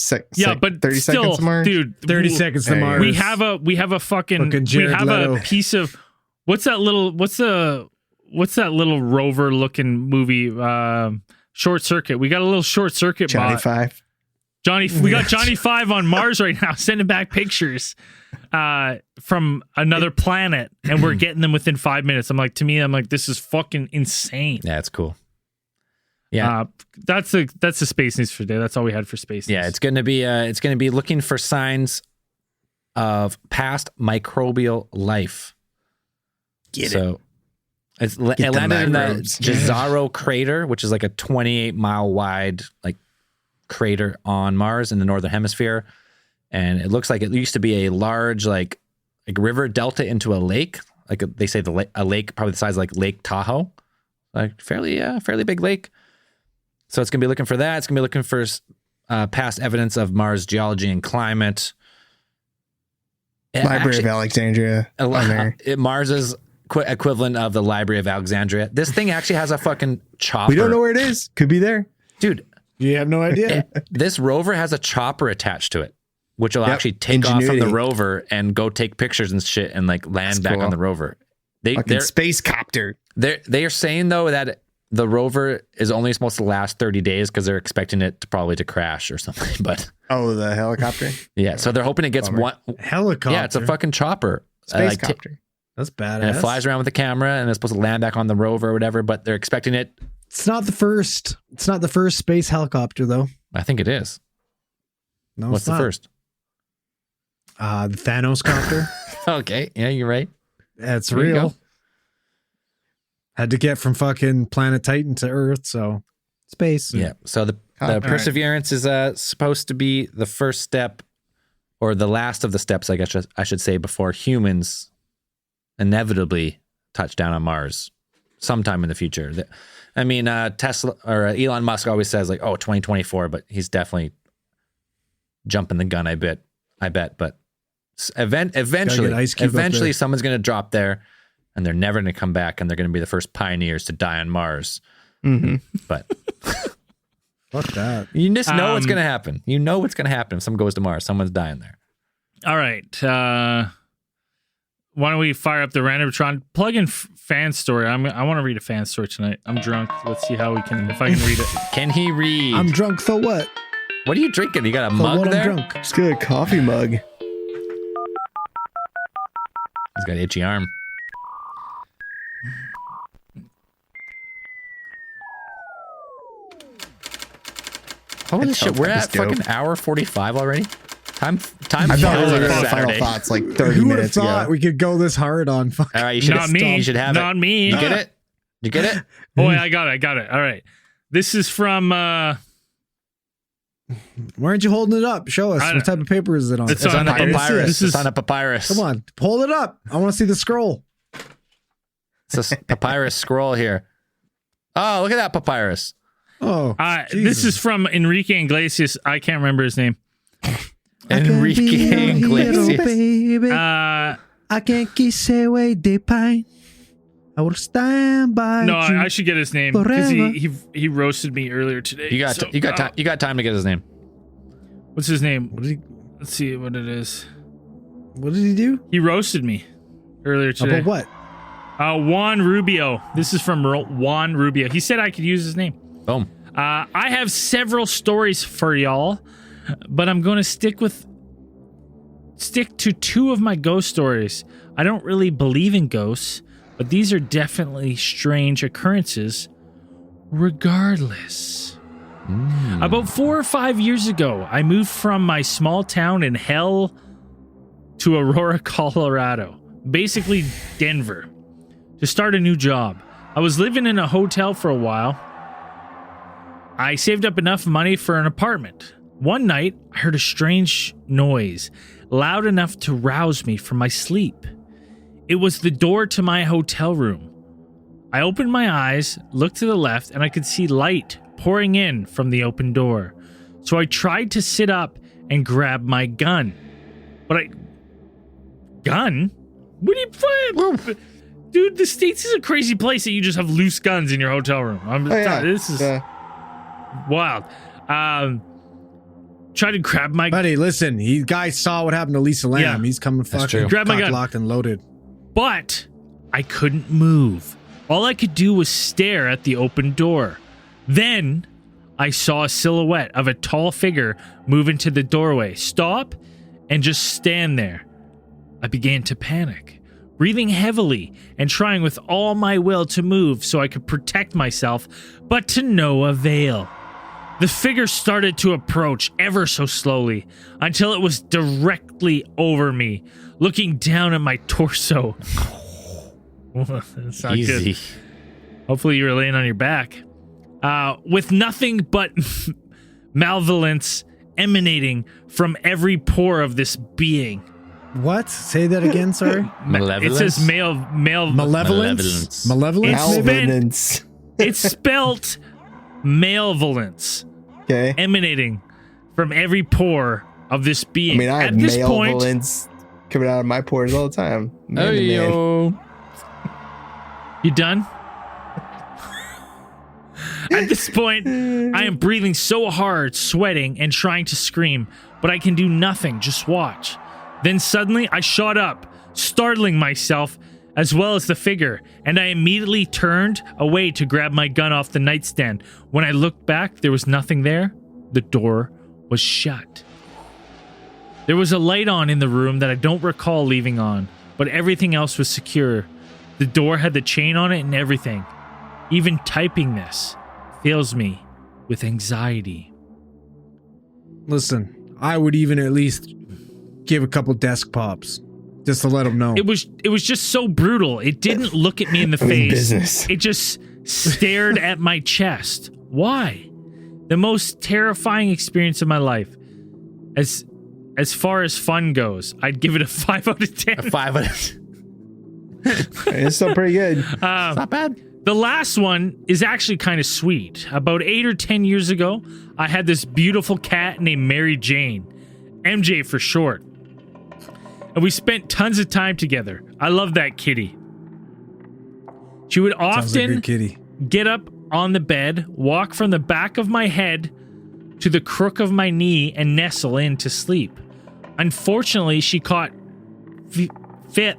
but 30 still, seconds to Mars. dude, 30 seconds to Hey. Mars. we have a fucking we Jared have Leto. a piece of what's that little rover looking movie Short Circuit. We got a little Short Circuit Johnny bot. 5. We got Johnny 5 on Mars right now sending back pictures from another planet and we're getting them within 5 minutes. I'm like this is fucking insane. yeah, it's cool. Yeah. That's the space news for today. That's all we had for space news. Yeah, it's going to be looking for signs of past microbial life. Get so it Get the landed in the microbes. Jezero crater, which is like a 28-mile wide like crater on Mars in the northern hemisphere, and it looks like it used to be a large like river delta into a lake. Like they say a lake probably the size of like Lake Tahoe, like fairly big lake. So it's gonna be looking for that. It's gonna be looking for past evidence of Mars geology and climate. Library of Alexandria. On there. Mars's equivalent of the Library of Alexandria. This thing actually has a fucking chopper. We don't know where it is. Could be there. Dude. You have no idea. This rover has a chopper attached to it, which will actually take off from the Ingenuity. rover and go take pictures and shit and like land That's back cool. on the rover. Fucking space copter. They are saying though that the rover is only supposed to last 30 days because they're expecting it to probably crash or something. But Oh, the helicopter. yeah, so they're hoping it gets Bummer. one. Helicopter. Yeah, it's a fucking chopper. Space Like, copter. That's badass. and it flies around with the camera and it's supposed to land back on the rover or whatever, but they're expecting it It's not the first. It's not the first space helicopter, though. I think it is. No, What's it's the not. first? The Thanos copter. Okay. Yeah, you're right. It's There you real. go. Had to get from fucking planet Titan to Earth, so space. Yeah. So the right. Perseverance is supposed to be the first step, or the last of the steps, I guess I should say, before humans inevitably touch down on Mars sometime in the future. I mean, Tesla or Elon Musk always says like, "Oh, 2024," but he's definitely jumping the gun. I bet. But eventually, someone's going to drop there, and they're never going to come back, and they're going to be the first pioneers to die on Mars. Mm-hmm. But Fuck that. you just know what's going to happen. You know what's going to happen if someone goes to Mars. Someone's dying there. All right. Why don't we fire up the Randomtron? Plug in fan story. I want to read a fan story tonight. I'm drunk. Let's see how if I can read it. Can he read? I'm drunk. So what? What are you drinking? You got a So mug what? there? I'm drunk. Just get a coffee mug. He's got an itchy arm. Holy That shit, sounds we're like at it's dope. fucking hour 45 already? Time I thought flies we on were a going to final Saturday. thoughts like 30 Who would have minutes thought ago. we could go this hard on fucking All right, you should Not me. You should have Not it. me. You get it? You get it? Oh, yeah, I got it. All right. This is from Why aren't you holding it up? Show us. I What don't- type of paper is it on? It's It's on a Papyrus. papyrus. This It's is- on a papyrus. Come on, hold it up. I want to see the scroll. It's a papyrus scroll here. Oh, look at that papyrus. Oh, this Jesus. is from Enrique Iglesias. I can't remember his name. Enrique Iglesias. Baby. Uh, I can't kiss away the pain. I will stand by no, you. I should get his name because Forever. he roasted me earlier today. You got So, time. You got time to get his name. What's his name? Let's see what it is. What did he do? He roasted me earlier today. About what? Juan Rubio. This is from Juan Rubio. He said I could use his name. Boom. I have several stories for y'all, but I'm going to stick to two of my ghost stories. I don't really believe in ghosts, but these are definitely strange occurrences regardless. About 4 or 5 years ago, I moved from my small town in Hell to Aurora, Colorado, basically Denver, to start a new job. I was living in a hotel for a while. I saved up enough money for an apartment. One night, I heard a strange noise, loud enough to rouse me from my sleep. It was the door to my hotel room. I opened my eyes, looked to the left, and I could see light pouring in from the open door. So I tried to sit up and grab my gun. Gun? What are you... Dude, the States is a crazy place that you just have loose guns in your hotel room. This is wild. Try to grab my Buddy, listen. Guy saw what happened to Lisa Lamb. Yeah. He's coming That's fucking true. Grab my cock gun. locked and loaded. but I couldn't move. All I could do was stare at the open door. Then I saw a silhouette of a tall figure move into the doorway, stop, and just stand there. I began to panic, breathing heavily and trying with all my will to move so I could protect myself, but to no avail. The figure started to approach ever so slowly until it was directly over me, looking down at my torso. That's not Easy. good. Hopefully you were laying on your back. With nothing but malevolence emanating from every pore of this being. What? Say that again, sorry. Malevolence? It says male Malevolence? Malevolence? It's been- Malevolence. It's spelt malevolence Okay. emanating from every pore of this I being. mean, I have At this point, malevolence coming out of my pores all the time. Man Oh, to man. yo. you done? At this point, I am breathing so hard, sweating, and trying to scream, but I can do nothing, just watch. Then suddenly, I shot up, startling myself as well as the figure, and I immediately turned away to grab my gun off the nightstand. When I looked back, there was nothing there. The door was shut. There was a light on in the room that I don't recall leaving on, but everything else was secure. The door had the chain on it and everything. Even typing this, fills me with anxiety. Listen, I would even at least give a couple desk pops just to let them know. It was just so brutal. It didn't look at me in the face. Business. It just stared at my chest. Why? The most terrifying experience of my life. As far as fun goes, I'd give it a 5 out of 10. A 5 out of 10. It's still pretty good. It's not bad. The last one is actually kind of sweet. About 8 or 10 years ago, I had this beautiful cat named Mary Jane, MJ for short. And we spent tons of time together. I love that kitty. She would Sounds like a often good kitty. get up on the bed, walk from the back of my head to the crook of my knee, and nestle in to sleep. Unfortunately, she caught FIP.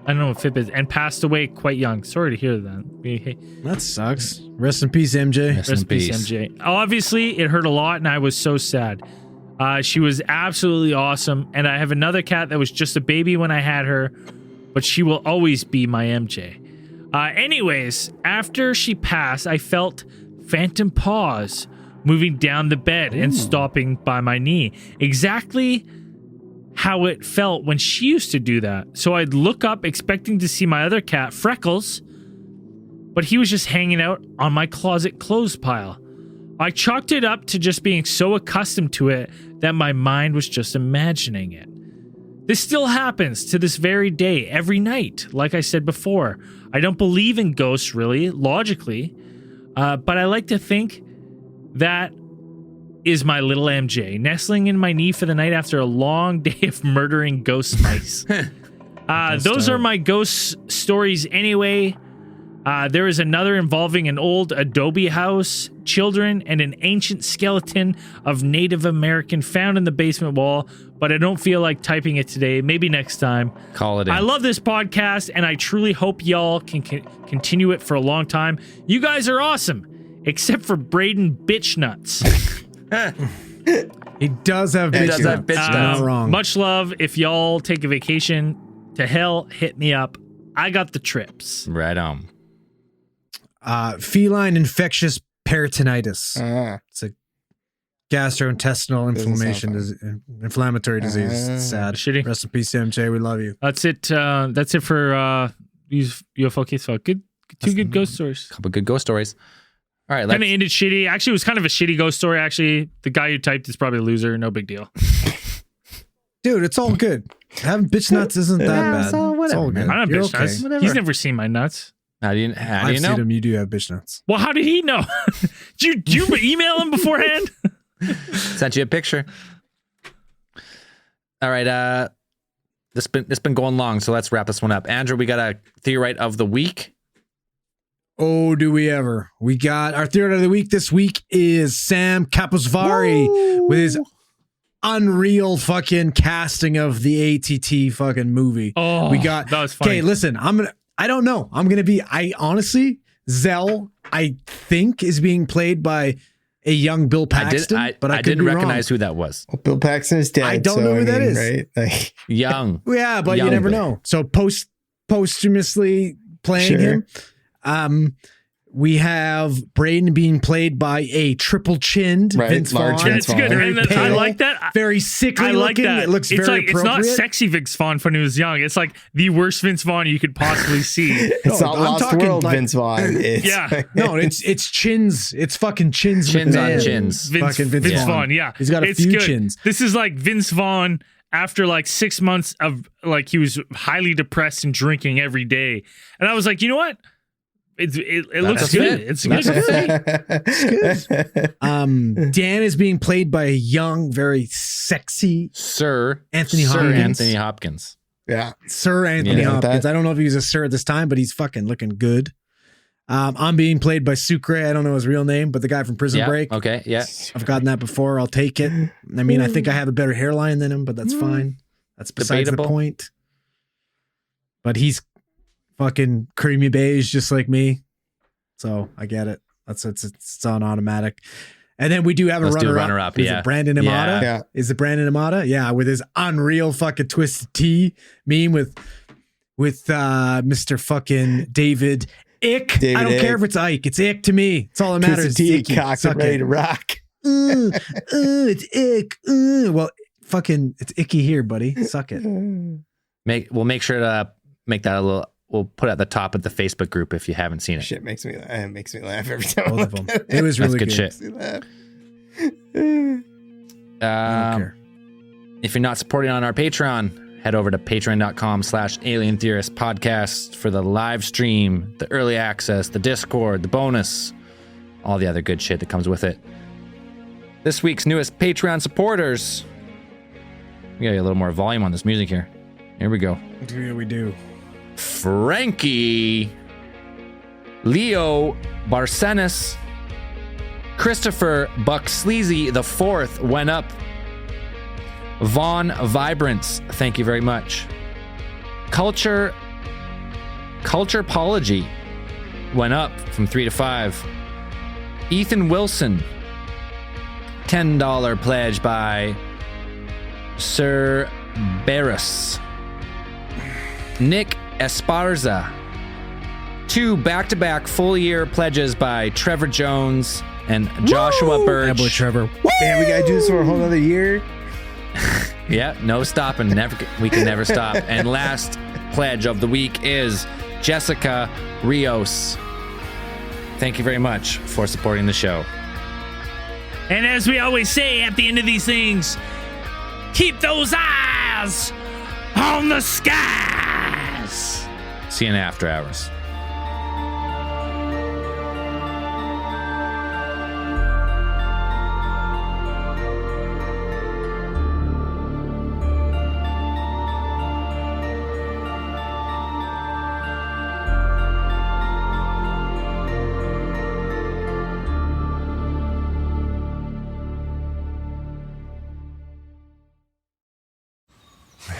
I don't know what FIP is, and passed away quite young. Sorry to hear that. That sucks. Rest in peace, MJ. Rest in peace. MJ. Obviously, it hurt a lot, and I was so sad. She was absolutely awesome, and I have another cat that was just a baby when I had her, but she will always be my MJ. Anyways, after she passed, I felt phantom paws moving down the bed and stopping by my knee. Exactly how it felt when she used to do that. So I'd look up expecting to see my other cat, Freckles, but he was just hanging out on my closet clothes pile. I chalked it up to just being so accustomed to it that my mind was just imagining it. This still happens to this very day, every night. Like I said before, I don't believe in ghosts really, logically, but I like to think that is my little MJ, nestling in my knee for the night after a long day of murdering ghost mice. Those are my ghost stories anyway. There is another involving an old adobe house, children, and an ancient skeleton of Native American found in the basement wall, but I don't feel like typing it today. Maybe next time. Call it in. I love this podcast, and I truly hope y'all can continue it for a long time. You guys are awesome, except for Braden Bitchnuts. He does have bitch nuts. Not wrong. Much love. If y'all take a vacation to hell, hit me up. I got the trips. Right on. Feline infectious peritonitis. It's a gastrointestinal inflammatory disease. It's sad. Shitty. Rest in peace, MJ. We love you. That's it. That's it for these UFO case file. Two good ghost stories. Couple good ghost stories. All right, Kind of ended shitty. Actually, it was kind of a shitty ghost story. Actually, the guy who typed is probably a loser. No big deal. Dude, it's all good. Having bitch nuts isn't that bad. so whatever, It's all man. good. I don't have You're bitch okay. nuts. Whatever. He's never seen my nuts. How do you I've know? seen him. You do have bitch nuts. Well, how did he know? Did you email him beforehand? Sent you a picture. All right, this been going long, so let's wrap this one up. Andrew, we got a theorite of the week. Oh, do we ever? We got our theory of the week this week is Sam Caposvari with his unreal fucking casting of the ATT fucking movie. Oh, we got that was funny. Okay, listen, I don't know. I honestly, Zell, I think is being played by a young Bill Paxton, I but I could didn't be recognize wrong. who that was. Well, Bill Paxton is dead. I don't know who that is. Right? Like, Young. Yeah, but you Young never Bill. know. So posthumously playing Sure. him. We have Braden being played by a triple-chinned Right, Vince large Vaughn. Vince It's good. Vaughn. And Very I pale, like that. very sickly I like looking. that. It looks it's very like it's not appropriate. sexy Vince Vaughn when he was young. It's like the worst Vince Vaughn you could possibly see. it's No, not I'm Lost talking World, like- Vince Vaughn. It's, Yeah. No, it's chins. It's fucking chins. Chins on McMahon. chins. Fucking Vince Vaughn. Vaughn. Yeah, He's got a it's few good. chins. This is like Vince Vaughn after like 6 months of like he was highly depressed and drinking every day, and I was like, you know what? It looks good. fit. It's That's good. Dan is being played by a young, very sexy Sir Anthony Sir Hopkins. Anthony Hopkins. yeah. Sir Anthony Yeah, Hopkins. that- I don't know if he was a sir at this time, but he's fucking looking good. I'm being played by Sucre. I don't know his real name, but the guy from Prison Yeah. Break. Okay. Yeah. I've gotten that before. I'll take it. I mean, I think I have a better hairline than him, but that's fine. That's besides Debatable. the point. But he's fucking creamy beige, just like me. So I get it. It's on automatic. And then we do have a Let's do runner-up. runner-up, Is yeah. it Brandon Amata? Yeah. Is it Brandon Amata? Yeah, with his unreal fucking twisted T meme with Mr. fucking David Ick. David I don't care Ick. if it's Ike. It's ick to me. It's all that matters. Piece of tea, It's icky. cocked Suck and ready it. to rock. It's ick. Well, fucking, it's icky here, buddy. Suck it. We'll make sure to make that a little. We'll put it at the top of the Facebook group if you haven't seen it. Shit makes me laugh every time. I Both look of them. at It was really That's good good. shit. Makes me laugh. I don't care. If you're not supporting on our Patreon, head over to patreon.com/Alien Theorist Podcast for the live stream, the early access, the Discord, the bonus, all the other good shit that comes with it. This week's newest Patreon supporters. We gotta get a little more volume on this music here. Here we go. Yeah, we do. Frankie, Leo Barcenas, Christopher Buck Sleazy the Fourth went up. Vaughn Vibrance, thank you very much. Culturepology went up from 3 to 5. Ethan Wilson, $10 pledge by Sir Barris. Nick Esparza, 2 back-to-back full-year pledges by Trevor Jones and Joshua Birch. Yeah, boy, Trevor. Man, we gotta do this for a whole other year. Yeah, no stopping. We can never stop. And last pledge of the week is Jessica Rios. Thank you very much for supporting the show. And as we always say at the end of these things, keep those eyes on the skies. See you in after hours.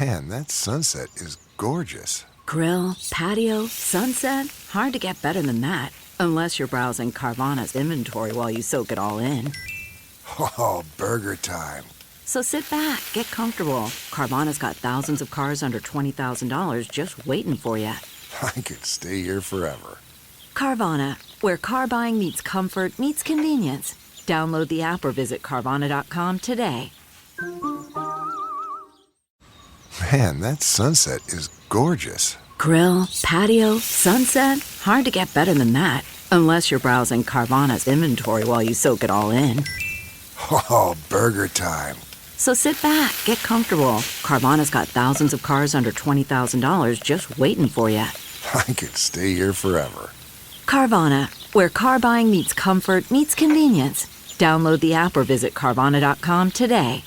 Man, that sunset is gorgeous. Grill, patio, sunset. Hard to get better than that. Unless you're browsing Carvana's inventory while you soak it all in. Oh, burger time. So sit back, get comfortable. Carvana's got thousands of cars under $20,000 just waiting for you. I could stay here forever. Carvana, where car buying meets comfort, meets convenience. Download the app or visit Carvana.com today. Man, that sunset is gorgeous. Grill, patio, sunset. Hard to get better than that. Unless you're browsing Carvana's inventory while you soak it all in. Oh, burger time. So sit back, get comfortable. Carvana's got thousands of cars under $20,000 just waiting for you. I could stay here forever. Carvana, where car buying meets comfort, meets convenience. Download the app or visit Carvana.com today.